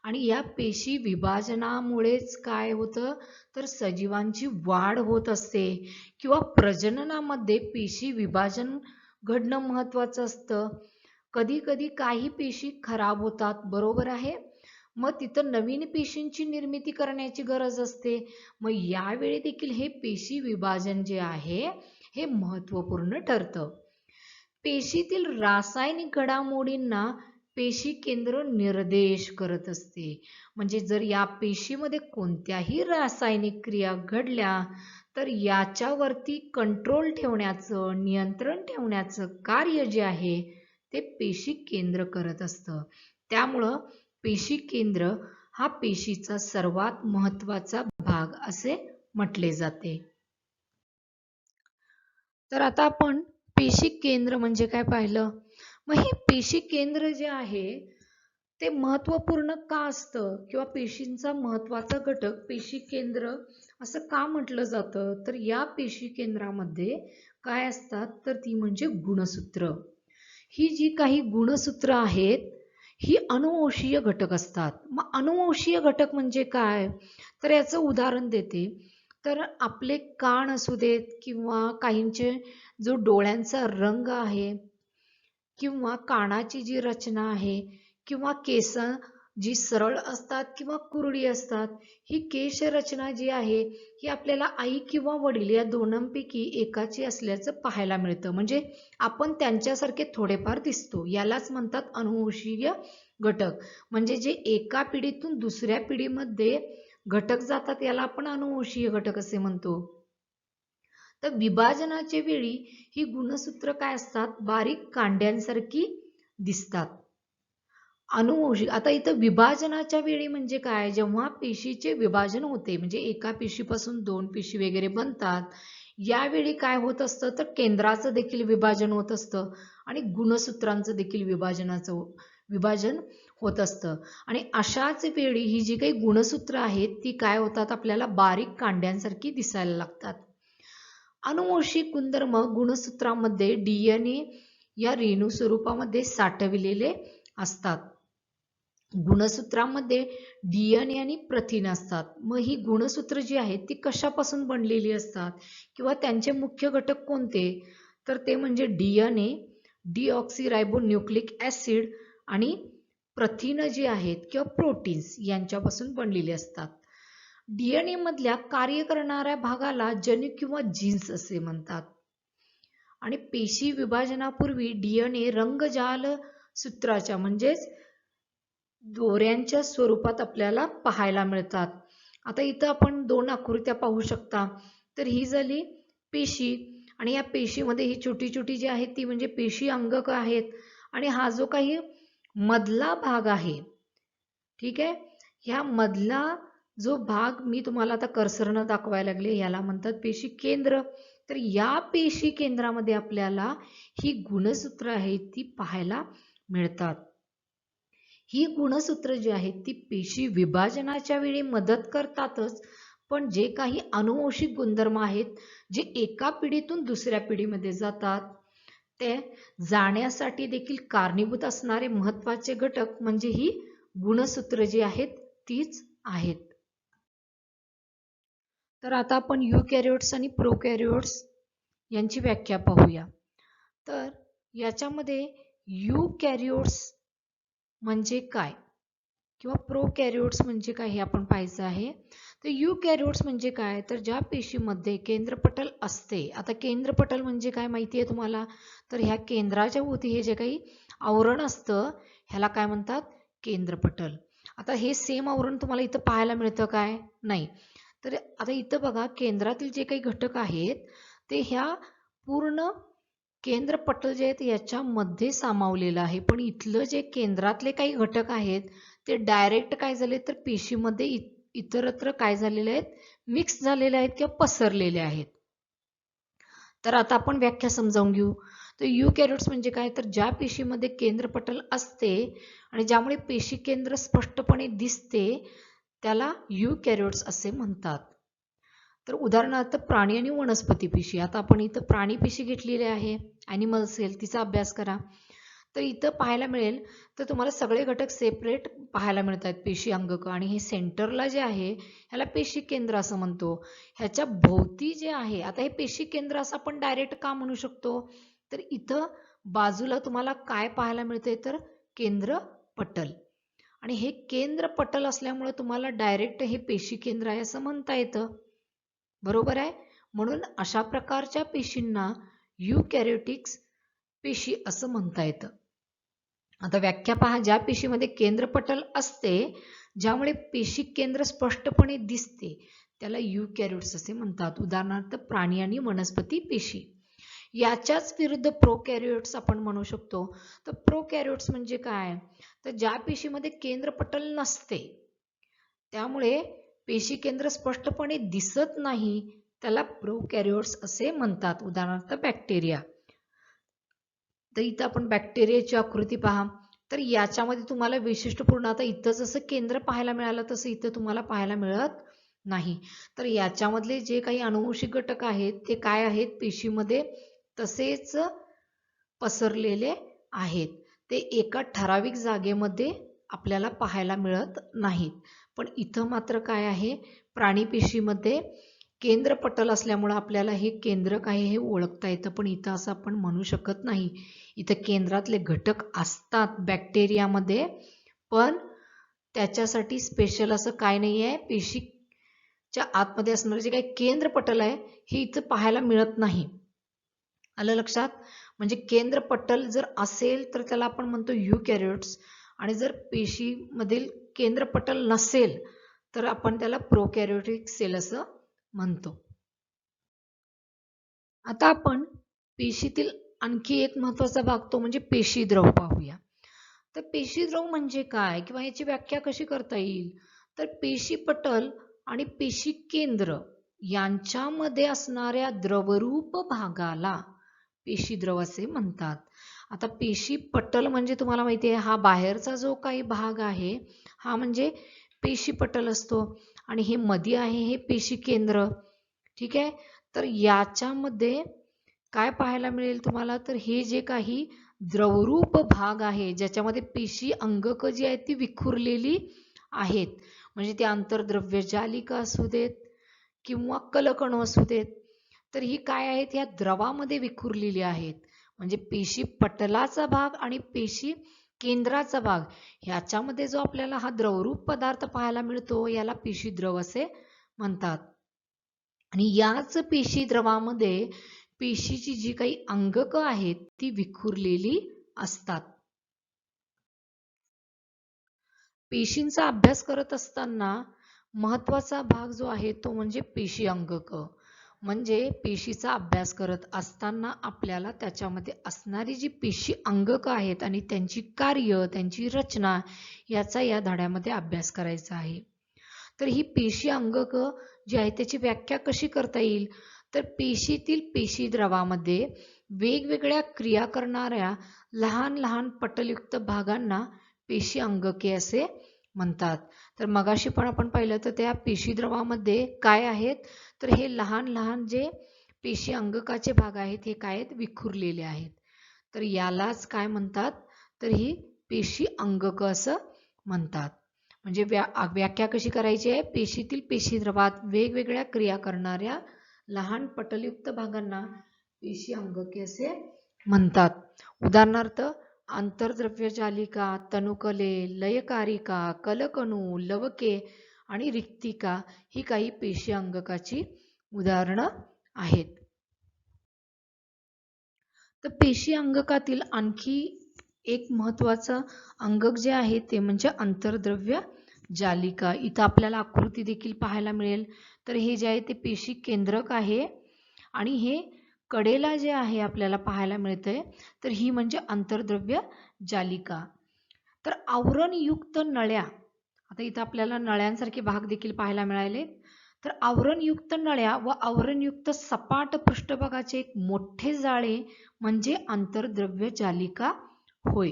आणि या पेशी विभाजनामुळेच काय होतं? तर सजीवांची वाढ होत असते किंवा प्रजननामध्ये पेशी विभाजन घडणं महत्त्वाचं असतं. कधी कधी काही पेशी खराब होतात, बरोबर आहे. मग तिथं नवीन पेशींची निर्मिती करण्याची गरज असते. मग यावेळी देखील हे पेशी विभाजन जे आहे हे महत्त्वपूर्ण ठरतं. पेशीतील रासायनिक घडामोडींना पेशी केंद्र निर्देश करत असते. म्हणजे जर या पेशीमध्ये कोणत्याही रासायनिक क्रिया घडल्या तर याच्यावरती कंट्रोल ठेवण्याचं, नियंत्रण ठेवण्याचं कार्य जे आहे ते पेशी केंद्र करत असतं. त्यामुळं पेशी केंद्र हा पेशीचा सर्वात महत्त्वाचा भाग असे म्हटले जाते. तर आता आपण पेशी केंद्र म्हणजे काय पाहिलं. मग हे पेशी केंद्र जे आहे ते महत्त्वपूर्ण का असतं किंवा पेशींचा महत्त्वाचा घटक पेशी केंद्र असं का म्हटलं जातं? तर या पेशी केंद्रामध्ये काय असतात? तर ती म्हणजे गुणसूत्र. ही जी काही गुणसूत्र आहेत ही अनुवंशीय घटक असतात. मग अनुवंशीय घटक म्हणजे काय? तर याचं उदाहरण देते. तर आपले कान असू देत किंवा काहींचे जो डोळ्यांचा रंग आहे किंवा कानाची जी रचना आहे किंवा केस जी सरळ असतात किंवा कुरडी असतात, ही केश रचना जी आहे ही आपल्याला आई किंवा वडील या दोनांपैकी एकाची असल्याचं पाहायला मिळतं. म्हणजे आपण त्यांच्यासारखे थोडेफार दिसतो. यालाच म्हणतात अनुवंशीय घटक. म्हणजे जे एका पिढीतून दुसऱ्या पिढीमध्ये घटक जातात याला आपण अनुवंशीय घटक असे म्हणतो. तर विभाजनाच्या वेळी ही गुणसूत्र काय असतात? बारीक कांड्यांसारखी दिसतात. अनुवंशिक. आता इथं विभाजनाच्या वेळी म्हणजे काय? जेव्हा पेशीचे विभाजन होते म्हणजे एका पेशीपासून दोन पेशी वगैरे बनतात, यावेळी काय होत असतं? तर केंद्राचं देखील विभाजन होत असतं आणि गुणसूत्रांचं देखील विभाजन होत असतं. आणि अशाच वेळी ही जी काही गुणसूत्र आहेत ती काय होतात? आपल्याला बारीक कांड्यांसारखी दिसायला लागतात. अनुवंशिक गुणधर्म गुणसूत्रामध्ये DNA या रेणू स्वरूपामध्ये साठविलेले असतात. गुणसूत्रामध्ये DNA आणि प्रथिन असतात. मग ही गुणसूत्र जी आहेत ती कशापासून बनलेली असतात किंवा त्यांचे मुख्य घटक कोणते, तर ते म्हणजे DNA, डीऑक्सीरायबोन्यूक्लिक ऍसिड आणि प्रथिन जी आहेत किंवा प्रोटीन्स यांच्यापासून बनलेली असतात. DNA मधल्या कार्य करणाऱ्या भागाला जन्यू किंवा जीन्स असे म्हणतात. आणि पेशी विभाजनापूर्वी DNA रंगजाल सूत्राच्या म्हणजेच दोऱ्यांच्या स्वरूपात आपल्याला पाहायला मिळतात. आता इथं आपण दोन आकृत्या पाहू शकता. तर ही झाली पेशी आणि या पेशीमध्ये ही छोटी छोटी जी आहे ती म्हणजे पेशी अंगक आहेत आणि हा जो काही मधला भाग आहे, ठीक आहे, ह्या मधला जो भाग मी तुम्हाला आता कर्सरनं दाखवायला लागले याला म्हणतात पेशी केंद्र. तर या पेशी केंद्रामध्ये आपल्याला ही गुणसूत्र आहेत ती पाहायला मिळतात. ही गुणसूत्र जी आहेत ती पेशी विभाजनाच्या वेळी मदत करतातच, पण जे काही अनुवंशिक गुणधर्म आहेत जे एका पिढीतून दुसऱ्या पिढीमध्ये जातात ते जाण्यासाठी देखील कारणीभूत असणारे महत्त्वाचे घटक म्हणजे ही गुणसूत्र जी आहेत तीच आहेत. तर आता आपण युकॅरियोट्स आणि प्रोकॅरियोट्स यांची व्याख्या पाहूया. तर याच्यामध्ये युकॅरियोट्स म्हणजे काय किंवा प्रोकॅरियोट्स म्हणजे काय हे आपण पाहायचं आहे. तर युकॅरियोट्स म्हणजे काय, तर ज्या पेशीमध्ये केंद्रपटल असते. आता केंद्रपटल म्हणजे काय माहिती आहे तुम्हाला, तर ह्या केंद्राच्या भोवती हे जे काही आवरण असतं ह्याला काय म्हणतात, केंद्रपटल. आता हे सेम आवरण तुम्हाला इथं पाहायला मिळतं काय, नाही. तर आता इथं बघा केंद्रातील जे काही घटक आहेत ते ह्या पूर्ण केंद्रपटल जे आहेत याच्यामध्ये सामावलेलं आहे, पण इथलं जे केंद्रातले काही घटक आहेत ते डायरेक्ट काय झाले तर पेशीमध्ये इतरत्र काय झालेले आहेत, मिक्स झालेले आहेत किंवा पसरलेले आहेत. तर आता आपण व्याख्या समजावून घेऊ. तर युकॅरियोट्स म्हणजे काय, तर ज्या पेशीमध्ये केंद्रपटल असते आणि ज्यामुळे पेशी केंद्र स्पष्टपणे दिसते त्याला युकॅरियोट्स असे म्हणतात. तर उदाहरणार्थ प्राणी आणि वनस्पती पेशी. आता आपण इथं प्राणी पेशी घेतलेली आहे, ॲनिमल सेल, तिचा अभ्यास करा. तर इथं पाहायला मिळेल तर तुम्हाला सगळे घटक सेपरेट पाहायला मिळतात पेशी अंगक, आणि हे सेंटरला जे आहे ह्याला पेशी केंद्र असं म्हणतो. ह्याच्या भोवती जे आहे, आता हे पेशी केंद्र असं आपण डायरेक्ट का म्हणू शकतो, तर इथं बाजूला तुम्हाला काय पाहायला मिळते तर केंद्रपटल, आणि हे केंद्रपटल असल्यामुळे तुम्हाला डायरेक्ट हे पेशी केंद्र आहे असं म्हणता येतं. बरोबर आहे. म्हणून अशा प्रकारच्या पेशींना युकॅरियोटिक्स पेशी असं म्हणता येतं. आता व्याख्या पहा. ज्या पेशीमध्ये केंद्रपटल असते ज्यामुळे पेशी केंद्र स्पष्टपणे दिसते त्याला युकॅरियोट्स असे म्हणतात. उदाहरणार्थ प्राणी आणि वनस्पती पेशी. याच्याच विरुद्ध प्रोकॅरियोट्स आपण म्हणू शकतो. तर प्रोकॅरियोट्स म्हणजे काय, तर ज्या पेशीमध्ये केंद्रपटल नसते त्यामुळे पेशी केंद्र स्पष्टपणे दिसत नाही त्याला प्रोकॅरियोट्स असे म्हणतात. उदाहरणार्थ बॅक्टेरिया. तर इथं आपण बॅक्टेरियाची आकृती पहा. तर याच्यामध्ये तुम्हाला वैशिष्ट्यपूर्ण, आता इथं जसं केंद्र पाहायला मिळालं तसं इथं तुम्हाला पाहायला मिळत नाही. तर याच्यामधले जे काही अनुवंशिक घटक आहेत ते काय आहेत, पेशीमध्ये तसेच पसरलेले आहेत. ते एका ठराविक जागेमध्ये आपल्याला पाहायला मिळत नाहीत. पण इथं मात्र काय आहे, प्राणी पेशीमध्ये केंद्रपटल असल्यामुळे आपल्याला हे केंद्र काय हे ओळखता येतं, पण इथं असं आपण म्हणू शकत नाही. इथं केंद्रातले घटक असतात बॅक्टेरियामध्ये, पण त्याच्यासाठी स्पेशल असं काय नाही आहे. पेशीच्या आतमध्ये असणारे जे काही केंद्रपटल आहे हे इथं पाहायला मिळत नाही. आलं लक्षात. म्हणजे केंद्रपटल जर असेल तर त्याला आपण म्हणतो युकॅरियोट्स, आणि जर पेशीमधील केंद्रपटल नसेल तर आपण त्याला प्रोकॅरियोटिक सेल असं म्हणतो. आता आपण पेशीतील आणखी एक महत्त्वाचा भाग तो म्हणजे पेशीद्रव पाहूया. तर पेशीद्रव म्हणजे काय किंवा याची व्याख्या कशी करता येईल, तर पेशीपटल आणि पेशी केंद्र यांच्यामध्ये असणाऱ्या द्रवरूप भागाला पेशीद्रव असे म्हणतात. आता पेशीपटल म्हणजे तुम्हाला माहिती आहे हा बाहेरचा जो काही भाग आहे हा म्हणजे पेशीपटल असतो, आणि हे मध्ये आहे हे पेशी केंद्र. ठीक आहे. तर याच्यामध्ये काय पाहायला मिळेल तुम्हाला, तर हे जे काही द्रवरूप भाग आहे ज्याच्यामध्ये पेशी अंगक जी आहेत ती विखुरलेली आहेत, म्हणजे ते आंतरद्रव्य जालिका असू देत किंवा कलकणू असू देत, तर ही काय आहेत, या द्रवामध्ये विखुरलेली आहेत. म्हणजे पेशी पटलाचा भाग आणि पेशी केंद्राचा भाग ह्याच्यामध्ये जो आपल्याला हा द्रवरूप पदार्थ पाहायला मिळतो याला पेशी द्रव असे म्हणतात. आणि याच पेशी द्रवामध्ये पेशीची जी काही अंगक आहेत ती विखुरलेली असतात. पेशींचा अभ्यास करत असताना महत्वाचा भाग जो आहे तो म्हणजे पेशी अंगक. म्हणजे पेशीचा अभ्यास करत असताना आपल्याला त्याच्यामध्ये असणारी जी पेशी अंगक आहेत आणि त्यांची कार्य, त्यांची रचना याचा या धड्यामध्ये अभ्यास करायचा आहे. तर ही पेशी अंगक जी आहे त्याची व्याख्या कशी करता येईल, तर पेशीतील पेशी द्रवामध्ये वेगवेगळ्या क्रिया करणाऱ्या लहान लहान पटलयुक्त भागांना पेशी अंगके असे म्हणतात. तर मगाशी पण आपण पाहिलं तर त्या पेशी द्रवामध्ये काय आहेत, तर हे लहान लहान जे पेशी अंगकाचे भाग आहेत हे काय आहेत, विखुरलेले आहेत. तर यालाच काय म्हणतात, तर ही पेशी अंगक असं म्हणतात. म्हणजे व्याख्या कशी करायची आहे, पेशीतील पेशीद्रवात वेगवेगळ्या क्रिया करणाऱ्या लहान पटलयुक्त भागांना पेशी अंगके असे म्हणतात. उदाहरणार्थ आंतरद्रव्य जालिका, तनुकले, लयकारिका, कलकणू, लवके आणि रिक्तिका ही काही पेशी अंगकाची उदाहरणं आहेत. तर पेशी अंगकातील आणखी एक महत्वाचं अंगक जे आहे ते म्हणजे आंतरद्रव्य जालिका. इथं आपल्याला आकृती देखील पाहायला मिळेल. तर हे जे आहे ते पेशी केंद्रक आहे आणि हे कडेला जे आहे आपल्याला पाहायला मिळतंय, तर ही म्हणजे आंतरद्रव्य जालिका. तर आवरणयुक्त नळ्या, आता इथं आपल्याला नळ्यांसारखे भाग देखील पाहायला मिळाले. तर आवरणयुक्त नळ्या व आवरणयुक्त सपाट पृष्ठभागाचे एक मोठे जाळे म्हणजे आंतरद्रव्य जालिका होय.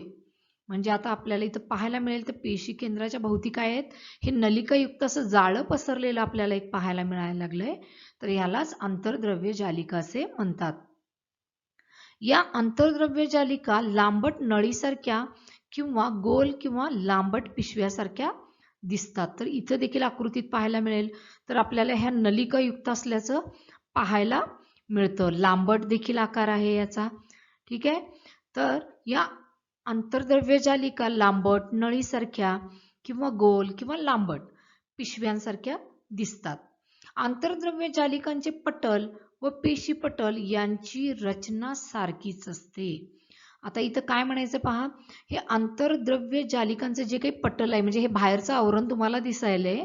म्हणजे आता आपल्याला इथं पाहायला मिळेल तर पेशी केंद्राच्या भोवती काय आहेत, हे नलिकायुक्त असं जाळं पसरलेलं आपल्याला एक पाहायला मिळायला लागलंय. तर यालाच आंतरद्रव्य जालिका असे म्हणतात. या आंतरद्रव्य जालिका लांबट नळीसारख्या किंवा गोल किंवा लांबट पिशव्यासारख्या दिसतात. तर इथं देखील आकृतीत पाहायला मिळेल, तर आपल्याला ह्या नलिकायुक्त असल्याचं पाहायला मिळतं. लांबट देखील आकार आहे याचा. ठीक आहे. तर या आंतरद्रव्य जालिका लांबट नळीसारख्या किंवा गोल किंवा लांबट पिशव्यांसारख्या दिसतात. आंतरद्रव्य जालिकांचे पटल व पेशी पटल यांची रचना सारखीच असते. आता इथं काय म्हणायचं पहा, हे आंतरद्रव्य जालिकांचे जे काही पटल आहे म्हणजे हे बाहेरचं आवरण तुम्हाला दिसायलंय,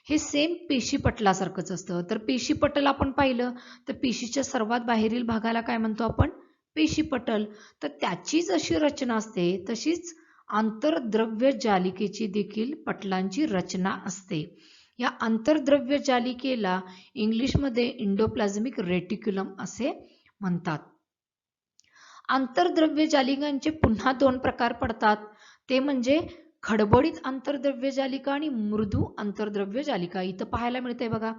हे सेम पेशी पटलासारखंच असतं. तर पेशी पटल आपण पाहिलं तर पेशीच्या सर्वात बाहेरील भागाला काय म्हणतो आपण, पेशी पटल. तर त्याची जशी रचना असते तशीच आंतरद्रव्य जालिकेची देखील पटलांची रचना असते. या आंतरद्रव्य जालिकेला इंग्लिशमध्ये एंडोप्लाझ्मिक रेटिक्युलम असे म्हणतात. आंतरद्रव्य जालिकांचे पुन्हा दोन प्रकार पडतात, ते म्हणजे खडबडीत आंतरद्रव्य जालिका आणि मृदू आंतरद्रव्य जालिका. इथं पाहायला मिळतंय बघा,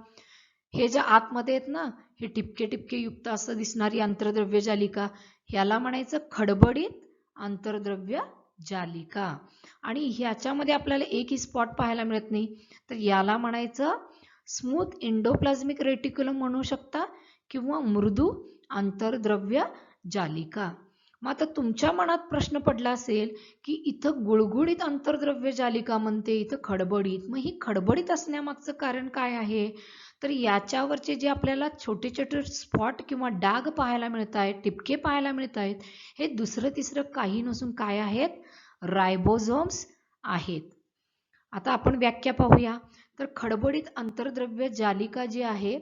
हे जे आतमध्ये आहेत ना, हे टिपके टिपके युक्त असं दिसणारी आंतरद्रव्य जालिका, ह्याला म्हणायचं खडबडीत आंतरद्रव्य जालिका. आणि ह्याच्यामध्ये आपल्याला एकही स्पॉट पाहायला मिळत नाही, तर याला म्हणायचं स्मूथ एंडोप्लाझ्मिक रेटिक्युलम म्हणू शकता किंवा मृदू आंतरद्रव्य जालिका. मग आता तुमच्या मनात प्रश्न पडला असेल की इथं गुळगुळीत आंतरद्रव्य जालिका म्हणते, इथं खडबडीत, मग ही खडबडीत असण्यामागचं कारण काय आहे, तर याच्यावरचे जे आपल्याला छोटे छोटे स्पॉट किंवा डाग पाहायला मिळत आहेत, टिपके पाहायला मिळत आहेत, हे दुसरं तिसरं काही नसून काय आहेत, रायबोझोम्स आहेत. आता आपण व्याख्या पाहूया. तर खडबडीत आंतरद्रव्य जालिका जी आहे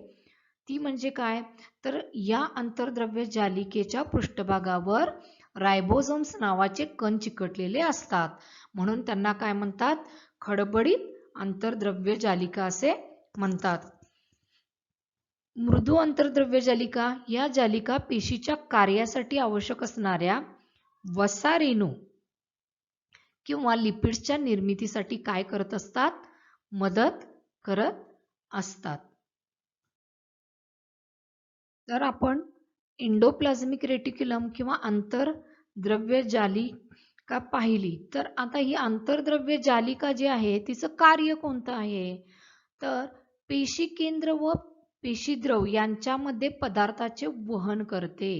ती म्हणजे काय, तर या आंतरद्रव्य जालिकेच्या पृष्ठभागावर रायबोझोम्स नावाचे कण चिकटलेले असतात, म्हणून त्यांना काय म्हणतात, खडबडीत आंतरद्रव्य जालिका असे म्हणतात. मृदू आंतरद्रव्य जालिका या जालिका पेशीच्या कार्यासाठी आवश्यक असणाऱ्या वसा रेणू किंवा लिपिड्सच्या निर्मितीसाठी काय करत असतात, मदत करत असतात. तर आपण एंडोप्लाझ्मिक रेटिक्युलम किंवा आंतरद्रव्य जालिका पाहिली तर आता ही आंतरद्रव्य जालिका जी आहे तिचं कार्य कोणतं आहे तर पेशी केंद्र व पेशीद्रव यांच्यामध्ये पदार्थाचे वहन करते.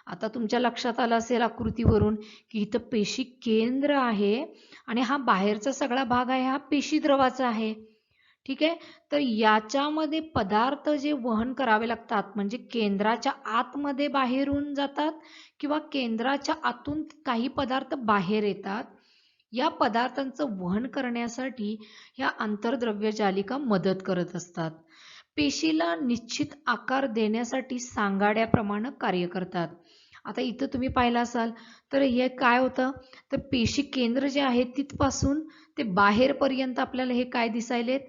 आता तुमच्या लक्षात आलं असेल आकृतीवरून की इथं पेशी केंद्र आहे आणि हा बाहेरचा सगळा भाग आहे हा पेशीद्रवाचा आहे. ठीक आहे, तर याच्यामध्ये पदार्थ जे वहन करावे लागतात म्हणजे केंद्राच्या आतमध्ये बाहेरून जातात किंवा केंद्राच्या आतून काही पदार्थ बाहेर येतात. या पदार्थांचं वहन करण्यासाठी ह्या आंतरद्रव्य जालिका मदत करत असतात. पेशीला निश्चित आकार देण्यासाठी सांगाड्याप्रमाणे कार्य करतात. आता इथं तुम्ही पाहिलं असाल तर हे काय होतं तर पेशी केंद्र जे आहे तिथपासून ते बाहेरपर्यंत आपल्याला हे काय दिसायलेत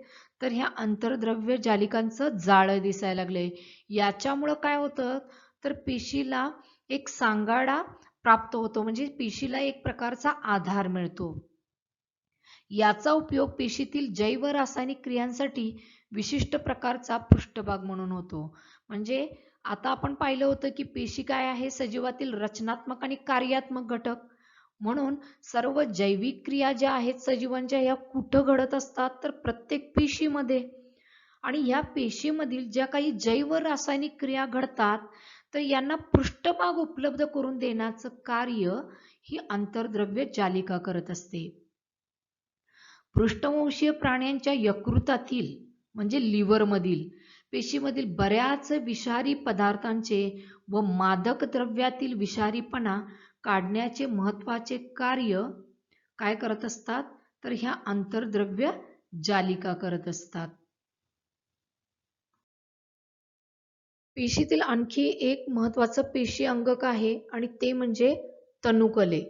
तर ह्या आंतरद्रव्य जालिकांचं जाळं दिसायला लागलंय. याच्यामुळं काय होतं तर पेशीला एक सांगाडा प्राप्त होतो म्हणजे पेशीला एक प्रकारचा आधार मिळतो. याचा उपयोग पेशीतील जैव रासायनिक क्रियांसाठी विशिष्ट प्रकारचा पृष्ठभाग म्हणून होतो. म्हणजे आता आपण पाहिलं होतं की पेशी काय आहे सजीवातील रचनात्मक आणि कार्यात्मक घटक. म्हणून सर्व जैविक क्रिया ज्या आहेत सजीवांच्या या कुठं घडत असतात तर प्रत्येक पेशीमध्ये. आणि ह्या पेशीमधील ज्या काही जैव रासायनिक क्रिया घडतात तर यांना पृष्ठभाग उपलब्ध करून देण्याचं कार्य ही आंतरद्रव्य जालिका करत असते. पृष्ठवंशीय प्राण्यांच्या यकृतातील म्हणजे लिव्हरमधील पेशीमधील बऱ्याच विषारी पदार्थांचे व मादक द्रव्यातील विषारीपणा काढण्याचे महत्त्वाचे कार्य काय करत असतात तर ह्या आंतरद्रव्य जालिका करत असतात. पेशीतील आणखी एक महत्त्वाचं पेशी अंगक आहे आणि ते म्हणजे तनुकले,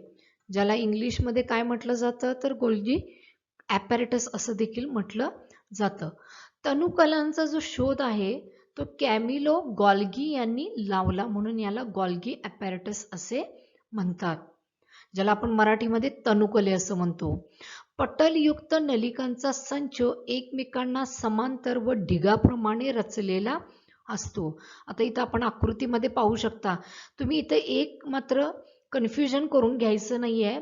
ज्याला इंग्लिशमध्ये काय म्हटलं जातं तर गोल्गी ॲपॅरेटस असं देखील म्हटलं जातं. तनुकलांचा जो शोध आहे तो कॅमिलो गॉल्गी यांनी लावला म्हणून याला गॉल्गी ॲपॅरेटस असे म्हणतात, ज्याला आपण मराठीमध्ये तनुकले असं म्हणतो. पटलयुक्त नलिकांचा संच एकमेकांना समांतर व ढिगाप्रमाणे रचलेला असतो. आता इथं आपण आकृतीमध्ये पाहू शकता. तुम्ही इथं एक मात्र कन्फ्युजन करून घ्यायचं नाहीये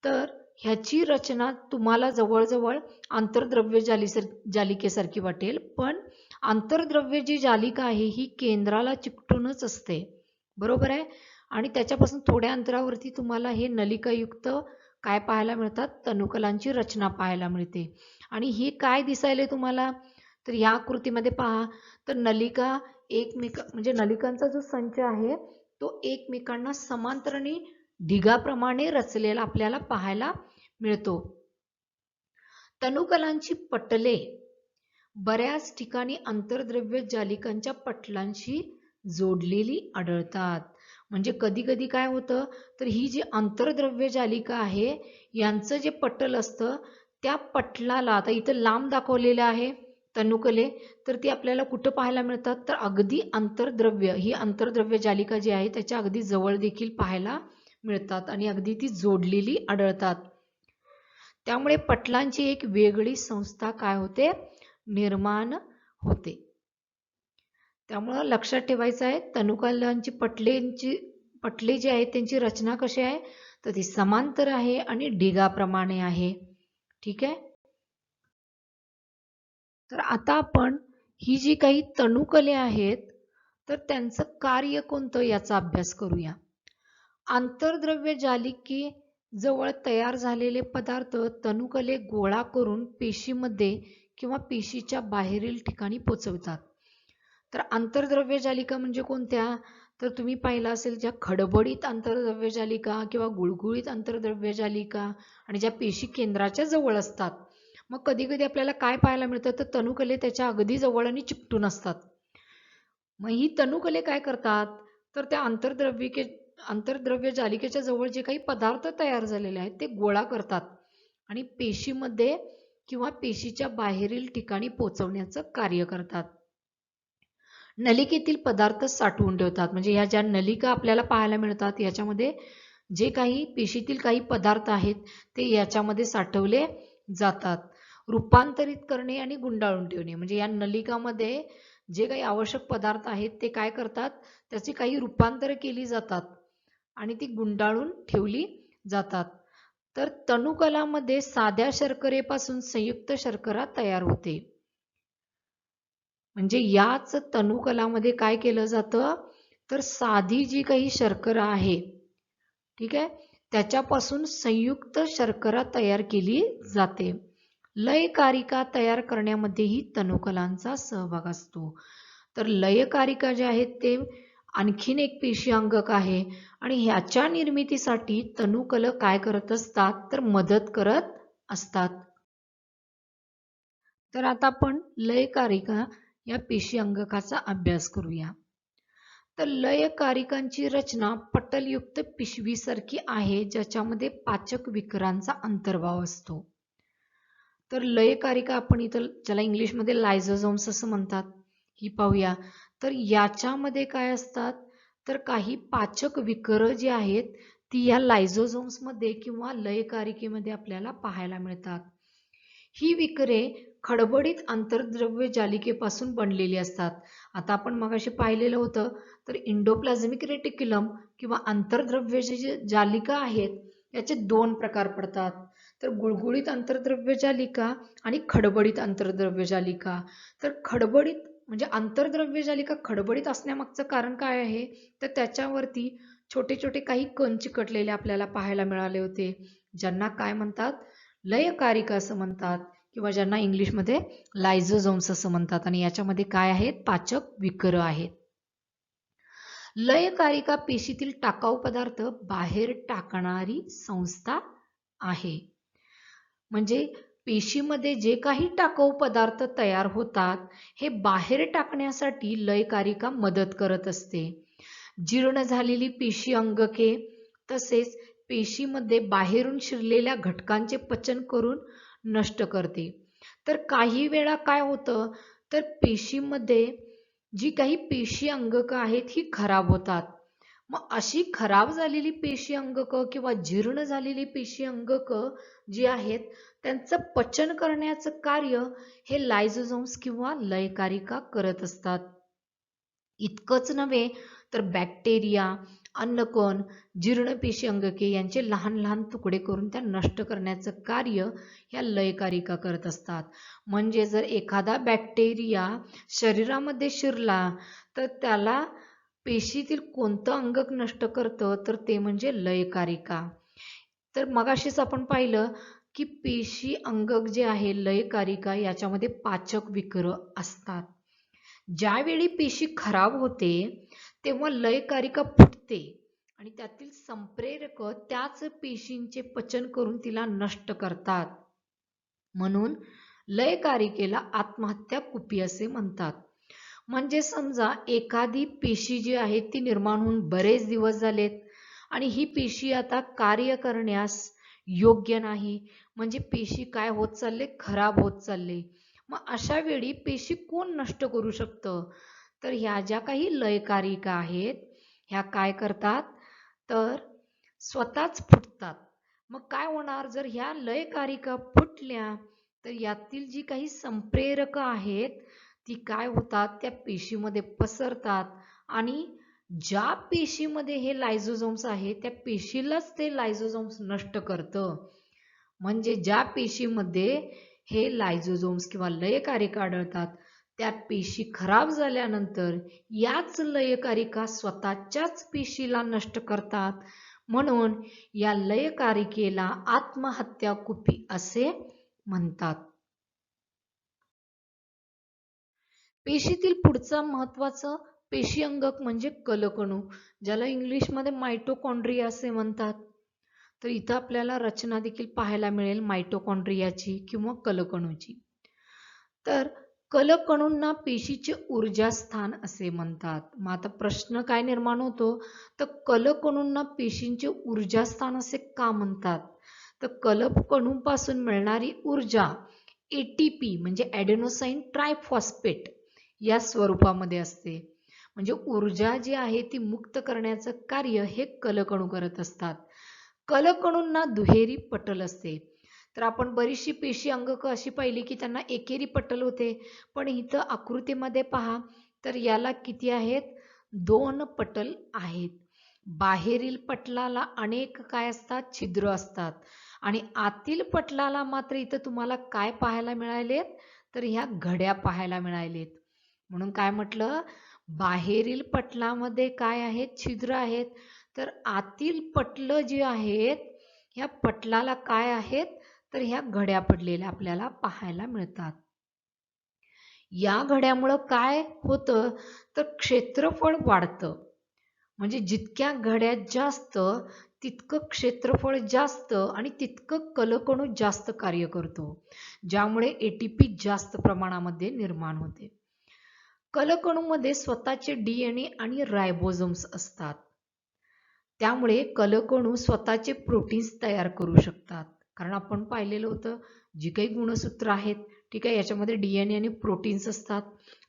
तर ह्याची रचना तुम्हाला जवळजवळ आंतरद्रव्य जालिकेसारखी वाटेल, पण आंतरद्रव्य जी जालिका आहे ही केंद्राला चिकटूनच असते, बरोबर आहे. आणि त्याच्यापासून थोड्या अंतरावरती तुम्हाला हे नलिकायुक्त काय पाहायला मिळतात तनुकलांची रचना पाहायला मिळते. आणि ही काय दिसायले तुम्हाला तर ह्या आकृतीमध्ये पहा तर नलिका म्हणजे नलिकांचा जो संच आहे तो एकमेकांना समांतर आणि ढिगाप्रमाणे रचलेला आपल्याला पाहायला मिळतो. तनुकलांची पटले बऱ्याच ठिकाणी आंतरद्रव्य जालिकांच्या पटलांशी जोडलेली आढळतात. म्हणजे कधी कधी काय होतं तर ही जी आंतरद्रव्य जालिका आहे यांचं जे पटल असतं त्या पटलाला आता इथं लांब दाखवलेलं आहे तनुकले तर ती आपल्याला कुठं पाहायला मिळतात तर अगदी ही आंतरद्रव्य जालिका जी आहे त्याच्या अगदी जवळ देखील पाहायला मिळतात आणि अगदी ती जोडलेली आढळतात. त्यामुळे पटलांची एक वेगळी संस्था काय होते निर्माण होते. त्यामुळे लक्षात ठेवायचं आहे तनुकलांची पटले जे आहेत त्यांची रचना कशी आहे तर ती समांतर आहे आणि ढिगाप्रमाणे आहे. ठीक आहे, तर आता आपण ही जी काही तनुकले आहेत तर त्यांचं कार्य कोणतं याचा अभ्यास करूया. आंतरद्रव्य जालिके जवळ तयार झालेले पदार्थ तनुकले गोळा करून पेशीमध्ये किंवा पेशीच्या बाहेरील ठिकाणी पोचवतात. तर आंतरद्रव्य जालिका म्हणजे कोणत्या तर तुम्ही पाहिलं असेल ज्या खडबडीत आंतरद्रव्य जालिका किंवा गुळगुळीत आंतरद्रव्य जालिका आणि ज्या पेशी केंद्राच्या जवळ असतात. मग कधी कधी आपल्याला काय पाहायला मिळतं तर तनुकले त्याच्या अगदी जवळ आणि चिकटून असतात. मग ही तनुकले काय करतात तर त्या आंतरद्रव्य जालिकेच्या जवळ जे काही पदार्थ तयार झालेले आहेत ते गोळा करतात आणि पेशीमध्ये किंवा पेशीच्या बाहेरील ठिकाणी पोचवण्याचं कार्य करतात. नलिकेतील पदार्थ साठवून ठेवतात म्हणजे ह्या ज्या नलिका आपल्याला पाहायला मिळतात याच्यामध्ये जे काही पेशीतील काही पदार्थ आहेत ते याच्यामध्ये साठवले जातात. रूपांतरित करणे आणि गुंडाळून ठेवणे म्हणजे या नलिकामध्ये जे काही आवश्यक पदार्थ आहेत ते काय करतात, त्याची काही रूपांतर केली जातात आणि ती गुंडाळून ठेवली जातात. तर तनुकलामध्ये साध्या शर्करेपासून संयुक्त शर्करा तयार होते. म्हणजे याच तनुकलामध्ये काय केलं जातं, तर साधी जी काही शर्करा आहे, ठीक आहे, त्याच्यापासून संयुक्त शर्करा तयार केली जाते. लयकारिका तयार करण्यामध्येही तनुकलांचा सहभाग असतो. तर लयकारिका जे आहेत ते आणखीन एक पेशी अंगक आहे आणि ह्याच्या निर्मितीसाठी तनुकल काय करत असतात, तर मदत करत असतात. तर आता आपण लयकारिका या पेशी अंगकाचा अभ्यास करूया. तर लयकारिकांची रचना पटलयुक्त पिशवीसारखी आहे, ज्याच्यामध्ये पाचक विकरांचा अंतर्भाव असतो. तर लयकारिका आपण इथं ज्याला इंग्लिशमध्ये लायझोझोम्स असं म्हणतात, ही पाहूया. तर याच्यामध्ये काय असतात, तर काही पाचक विकर जी आहेत ती या लायझोझोम्समध्ये किंवा लयकारिकेमध्ये आपल्याला पाहायला मिळतात. ही विकरे खडबडीत आंतरद्रव्य जालिकेपासून बनलेली असतात. आता आपण मगाशी पाहिलेलं होतं, तर इंडोप्लाझमिक रेटिक्युलम किंवा आंतरद्रव्य जे जालिका आहेत याचे दोन प्रकार पडतात. तर गुळगुळीत आंतरद्रव्य जालिका आणि खडबडीत आंतरद्रव्य जालिका. तर खडबडीत म्हणजे आंतरद्रव्य जालिका खडबडीत असण्यामागचं कारण काय आहे, तर त्याच्यावरती छोटे छोटे काही कण चिकटलेले आपल्याला पाहायला मिळाले होते, ज्यांना काय म्हणतात, लयकारिका असं म्हणतात किंवा ज्यांना इंग्लिशमध्ये लायझोझोम्स असं म्हणतात. आणि याच्यामध्ये काय आहेत, पाचक विकर आहेत. लयकारिका पेशीतील टाकाऊ पदार्थ बाहेर टाकणारी संस्था आहे. म्हणजे पेशीमध्ये जे काही टाकाऊ पदार्थ तयार होतात हे बाहेर टाकण्यासाठी लयकारिका मदत करत असते. जीर्ण झालेली पेशी अंगके तसेच पेशीमध्ये बाहेरून शिरलेल्या घटकांचे पचन करून नष्ट करते. तर काही वेळा काय होतं, तर पेशीमध्ये जी काही पेशी अंगक आहेत ही खराब होतात. मग अशी खराब झालेली पेशी अंगक किंवा जीर्ण झालेली पेशी अंगक जी आहेत त्यांचं पचन करण्याचं कार्य हे लायझोझोम्स किंवा लयकारिका करत असतात. इतकंच नव्हे तर बॅक्टेरिया, अन्नकण, जीर्ण पेशी अंगके यांचे लहान लहान तुकडे करून त्या नष्ट करण्याचं कार्य ह्या लयकारिका करत असतात. म्हणजे जर एखादा बॅक्टेरिया शरीरामध्ये शिरला तर त्याला पेशीतील कोणतं अंगक नष्ट करतं, तर ते म्हणजे लयकारिका. तर मगाशीच आपण पाहिलं की पेशी अंगक जे आहे लयकारिका याच्यामध्ये पाचक विकर असतात. ज्यावेळी पेशी खराब होते तेव्हा लयकारिका फुटते आणि त्यातील संप्रेरक त्याच पेशींचे पचन करून तिला नष्ट करतात. म्हणून लयकारिकेला आत्महत्या कुपी असे म्हणतात. म्हणजे समजा एखादी पेशी जी आहे ती निर्माण होऊन बरेच दिवस झालेत आणि ही पेशी आता कार्य करण्यास योग्य नाही, म्हणजे पेशी काय होत चालले, खराब होत चालले. मग अशा वेळी पेशी कोण नष्ट करू शकतं, तर ह्या ज्या काही लयकारिका आहेत ह्या काय करतात, तर स्वतःच फुटतात. मग काय होणार, जर ह्या लयकारिका फुटल्या तर यातील जी काही संप्रेरक आहेत ती काय होतात, त्या पेशीमध्ये पसरतात आणि ज्या पेशीमध्ये हे लायझोझोम्स आहे त्या पेशीलाच ते लायझोझोम्स नष्ट करतं. म्हणजे ज्या पेशीमध्ये हे लायझोझोम्स किंवा लयकारिका आढळतात त्या पेशी खराब झाल्यानंतर याच लयकारिका स्वतःच्याच पेशीला नष्ट करतात. म्हणून या लयकारिकेला आत्महत्या कुपी असे म्हणतात. पेशीतील पुढचा महत्त्वाचा पेशी अंगक म्हणजे कलकणू, ज्याला इंग्लिशमध्ये मायटोकॉन्ड्रिया असे म्हणतात. तर इथं आपल्याला रचना देखील पाहायला मिळेल मायटोकॉन्ड्रियाची किंवा कलकणूची. तर कलकणूंना पेशीचे ऊर्जास्थान असे म्हणतात. मग आता प्रश्न काय निर्माण होतो, तर कलकणूंना पेशींचे ऊर्जास्थान असे का म्हणतात, तर कलकणूंपासून मिळणारी ऊर्जा ATP म्हणजे ॲडेनोसाईन ट्रायफॉस्फेट या स्वरूपामध्ये असते. म्हणजे ऊर्जा जी आहे ती मुक्त करण्याचं कार्य हे कलकणू करत असतात. कलकणूंना दुहेरी पटल असते. तर आपण बरीचशी पेशी अंगकं अशी पाहिली की त्यांना एकेरी पटल होते, पण इथं आकृतीमध्ये पहा तर याला किती आहेत? 2 पटल आहेत. बाहेरील पटलाला अनेक काय असतात? छिद्र असतात आणि आतील पटलाला मात्र इथं तुम्हाला काय पाहायला मिळालेत? तर ह्या घड्या पाहायला मिळालेत. म्हणून काय म्हटलं? बाहेरील पटलामध्ये काय आहेत? छिद्र आहेत. तर आतील पटलं जी आहेत, ह्या पटलाला काय आहेत? तर ह्या घड्या पडलेल्या आपल्याला पाहायला मिळतात. या घड्यामुळं काय होतं? तर क्षेत्रफळ वाढतं. म्हणजे जितक्या घड्या जास्त तितकं क्षेत्रफळ जास्त आणि तितकं कलकणू जास्त कार्य करतो, ज्यामुळे एटीपी जास्त प्रमाणामध्ये निर्माण होते. कलकणूमध्ये स्वतःचे डीएनए आणि रायबोझोम्स असतात. त्यामुळे कलकणू स्वतःचे प्रोटीन्स तयार करू शकतात. कारण आपण पाहिलेलं होतं जी काही गुणसूत्र आहेत, ठीक आहे, याच्यामध्ये डीएनए आणि प्रोटीन्स असतात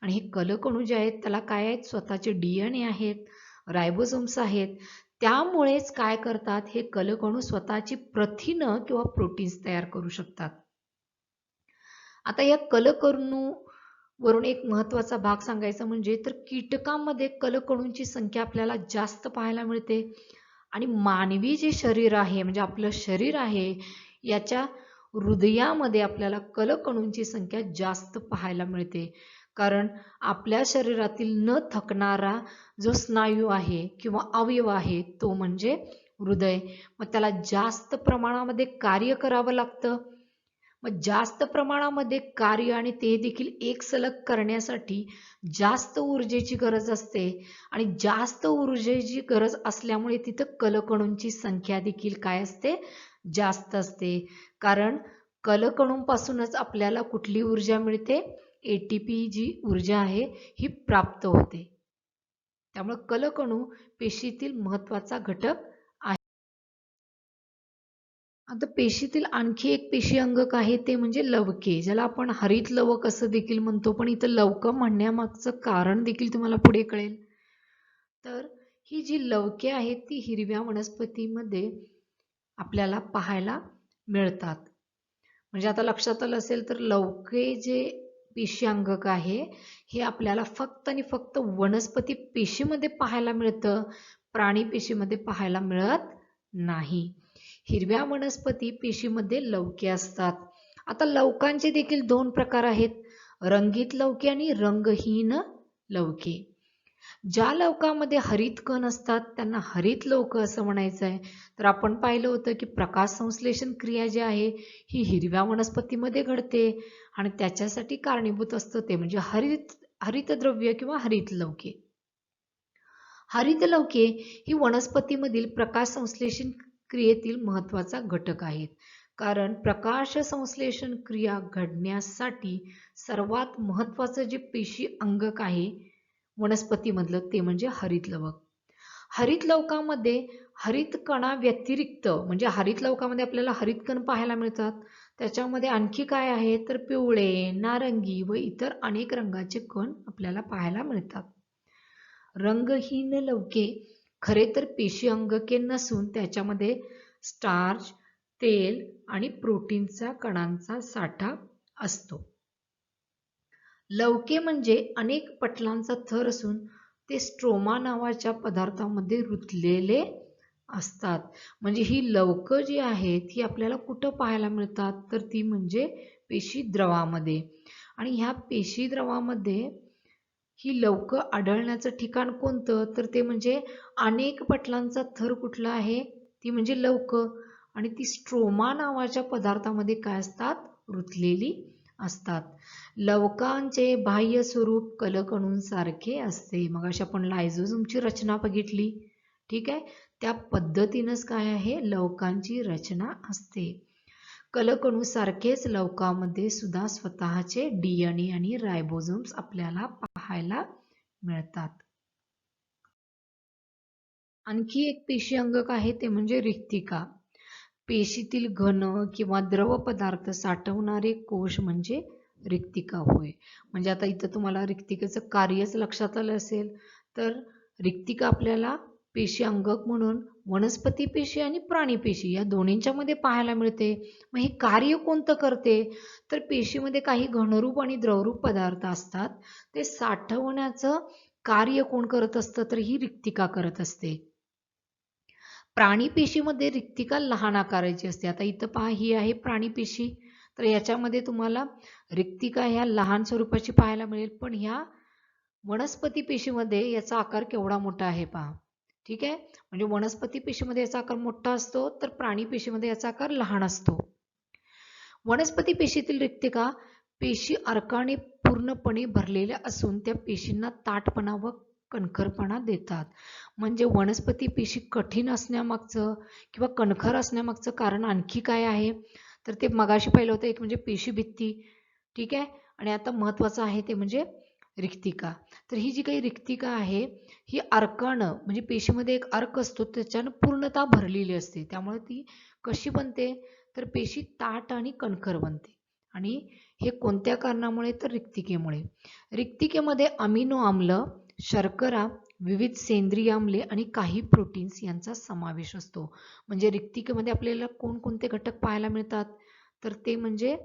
आणि हे कलकणू जे आहेत त्याला काय आहेत? स्वतःचे डीएनए आहेत, रायबोझोम्स आहेत. त्यामुळेच काय करतात? हे कलकणू स्वतःची प्रथिनं किंवा प्रोटीन्स तयार करू शकतात. आता या कलकणू वरून एक महत्त्वाचा भाग सांगायचा म्हणजे तर कीटकांमध्ये कलकणूंची संख्या आपल्याला जास्त पाहायला मिळते आणि मानवी जे शरीर आहे म्हणजे आपलं शरीर आहे याच्या हृदयामध्ये आपल्याला कलकणूंची संख्या जास्त पाहायला मिळते. कारण आपल्या शरीरातील न थकणारा जो स्नायू आहे किंवा अवयव आहे तो म्हणजे हृदय. मग त्याला जास्त प्रमाणामध्ये कार्य करावं लागतं. मग जास्त प्रमाणामध्ये कार्य आणि ते देखील एक सलग करण्यासाठी जास्त ऊर्जेची गरज असते आणि जास्त ऊर्जेची गरज असल्यामुळे तिथं कलकणूंची संख्या देखील काय असते? जास्त असते. कारण कलकणूंपासूनच आपल्याला कुठली ऊर्जा मिळते? एटीपी जी ऊर्जा आहे ही प्राप्त होते. त्यामुळे कलकणू पेशीतील महत्त्वाचा घटक आहे. आता पेशीतील आणखी एक पेशी अंगक आहे ते म्हणजे लवके, ज्याला आपण हरित लवक असं देखील म्हणतो, पण इथं लवकं म्हणण्यामागचं कारण देखील तुम्हाला पुढे कळेल. तर ही जी लवके आहेत ती हिरव्या वनस्पतीमध्ये आपल्याला पाहायला मिळतात. म्हणजे आता लक्षात आलं असेल तर लवके जे पेशी अंगक आहे हे आपल्याला फक्त आणि फक्त वनस्पती पेशीमध्ये पाहायला मिळतं, प्राणी पेशीमध्ये पाहायला मिळत नाही. हिरव्या वनस्पती पेशीमध्ये लवके असतात. आता लवकांचे देखील 2 प्रकार आहेत, रंगीत लवके आणि रंगहीन लवके. ज्या लवकामध्ये हरित कण असतात त्यांना हरित लवक असं म्हणायचं आहे. तर आपण पाहिलं होतं की प्रकाश संश्लेषण क्रिया जी आहे ही हिरव्या वनस्पतीमध्ये घडते आणि त्याच्यासाठी कारणीभूत असतं ते म्हणजे हरितद्रव्य किंवा हरित लवके. हरित लवके ही वनस्पतीमधील प्रकाश संश्लेषण क्रियेतील महत्त्वाचा घटक आहेत. कारण प्रकाश संश्लेषण क्रिया घडण्यासाठी सर्वात महत्त्वाचं जे पेशी अंगक आहे वनस्पतीमधलं ते म्हणजे हरित लवक. हरित लवकामध्ये हरित कणा व्यतिरिक्त म्हणजे हरित लवकामध्ये आपल्याला हरित कण पाहायला मिळतात. त्याच्यामध्ये आणखी काय आहे तर पिवळे, नारंगी व इतर अनेक रंगाचे कण आपल्याला पाहायला मिळतात. रंगहीन लवके खरे तर पेशी अंगके नसून त्याच्यामध्ये स्टार्च, तेल आणि प्रोटीनचा कणांचा साठा असतो. लवके म्हणजे अनेक पटलांचा थर असून ते स्ट्रोमा नावाच्या पदार्थामध्ये रुतलेले असतात. म्हणजे ही लवकं जी आहेत ही आपल्याला कुठं पाहायला मिळतात तर ती म्हणजे पेशी द्रवामध्ये. आणि ह्या पेशी द्रवामध्ये ही लवकं आढळण्याचं ठिकाण कोणतं तर ते म्हणजे अनेक पटलांचा थर कुठला आहे ती म्हणजे लवकं आणि ती स्ट्रोमा नावाच्या पदार्थामध्ये काय असतात रुतलेली असतात. लवकांचे बाह्य स्वरूप कलकणूंसारखे असते. मग अशी आपण लायझोझोमची रचना बघितली, ठीक आहे, त्या पद्धतीनंच काय आहे लवकांची रचना असते. कलकणू सारखेच लवकामध्ये सुद्धा स्वतःचे डीएनए आणि रायबोझोम्स आपल्याला पाहायला मिळतात. आणखी एक पेशी अंगक आहे ते म्हणजे रिक्तिका. पेशीतील घन किंवा द्रव पदार्थ साठवणारे कोश म्हणजे रिक्तिका होय. म्हणजे आता इथं तुम्हाला रिक्तिकेचं कार्यच लक्षात आलं असेल तर रिक्तिका आपल्याला पेशी अंगक म्हणून वनस्पती पेशी आणि प्राणी पेशी या दोन्हींच्या मध्ये पाहायला मिळते. मग हे कार्य कोणतं करते? तर पेशीमध्ये काही घनरूप आणि द्रवरूप पदार्थ असतात. ते साठवण्याचं कार्य कोण करत असतं? तर ही रिक्तिका करत असते. प्राणी पेशीमध्ये रिक्तिका लहान आकाराची असते. आता इथं पहा, ही आहे प्राणी पेशी. तर याच्यामध्ये तुम्हाला रिक्तिका ह्या लहान स्वरूपाची पाहायला मिळेल, पण ह्या वनस्पती पेशीमध्ये याचा आकार केवढा मोठा आहे पहा. ठीक आहे, म्हणजे वनस्पती पेशीमध्ये याचा आकार मोठा असतो, तर प्राणी पेशीमध्ये याचा आकार लहान असतो. वनस्पती पेशीतील रिक्तिका पेशी अर्काने पूर्णपणे भरलेल्या असून त्या पेशींना ताठपणा व कणखरपणा देतात. म्हणजे वनस्पती पेशी कठीण असण्यामागचं किंवा कणखर असण्यामागचं कारण आणखी काय आहे? तर ते मगाशी पाहिलं होतं, एक म्हणजे पेशी भित्ती. ठीक आहे, आणि आता महत्त्वाचं आहे ते म्हणजे रिक्तिका. तर ही जी काही रिक्तिका आहे ही अर्कानं, म्हणजे पेशीमध्ये एक अर्क असतो त्याच्यानं पूर्णतः भरलेली असते. त्यामुळे ती कशी बनते? तर पेशी ताठ आणि कणखर बनते. आणि हे कोणत्या कारणामुळे? तर रिक्तिकेमुळे. रिक्तिकेमध्ये अमिनो आम्ल, शर्करा, विविध सेंद्रिय आम्ले आणि काही प्रोटीन्स यांचा समावेश असतो. म्हणजे रिक्तिकेमध्ये आपल्याला कोणकोणते घटक पाहायला मिळतात? तर ते म्हणजे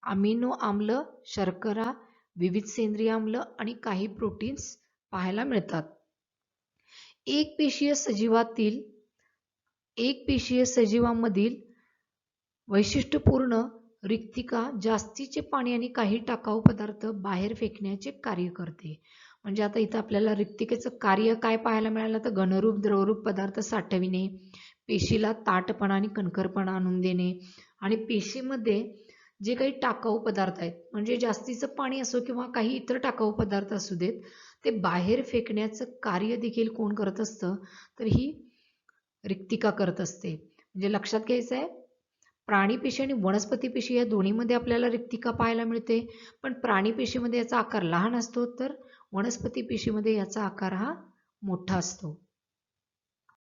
अमिनो आम्ल, शर्करा, विविध सेंद्रिय आम्ल आणि काही प्रोटीन्स पाहायला मिळतात. एकपेशीय सजीवांमधील वैशिष्ट्यपूर्ण रिक्तिका जास्तीचे पाणी आणि काही टाकाऊ पदार्थ बाहेर फेकण्याचे कार्य करते. म्हणजे आता इथं आपल्याला रिक्तिकेचं कार्य काय पाहायला मिळालं? तर घनरूप द्रवरूप पदार्थ साठविणे, पेशीला ताठपणा आणि कणखरपणा आणून देणे आणि पेशीमध्ये जे काही टाकाऊ पदार्थ आहेत, म्हणजे जास्तीचं पाणी असो किंवा काही इतर टाकाऊ पदार्थ असू देत, ते बाहेर फेकण्याचं कार्य देखील कोण करत असतं? तर ही रिक्तिका करत असते. म्हणजे लक्षात घ्यायचं आहे, प्राणी पेशी आणि वनस्पती पेशी या दोन्हीमध्ये आपल्याला रिक्तिका पाहायला मिळते, पण प्राणी पेशीमध्ये याचा आकार लहान असतो, तर वनस्पती पेशीमध्ये याचा आकार हा मोठा असतो.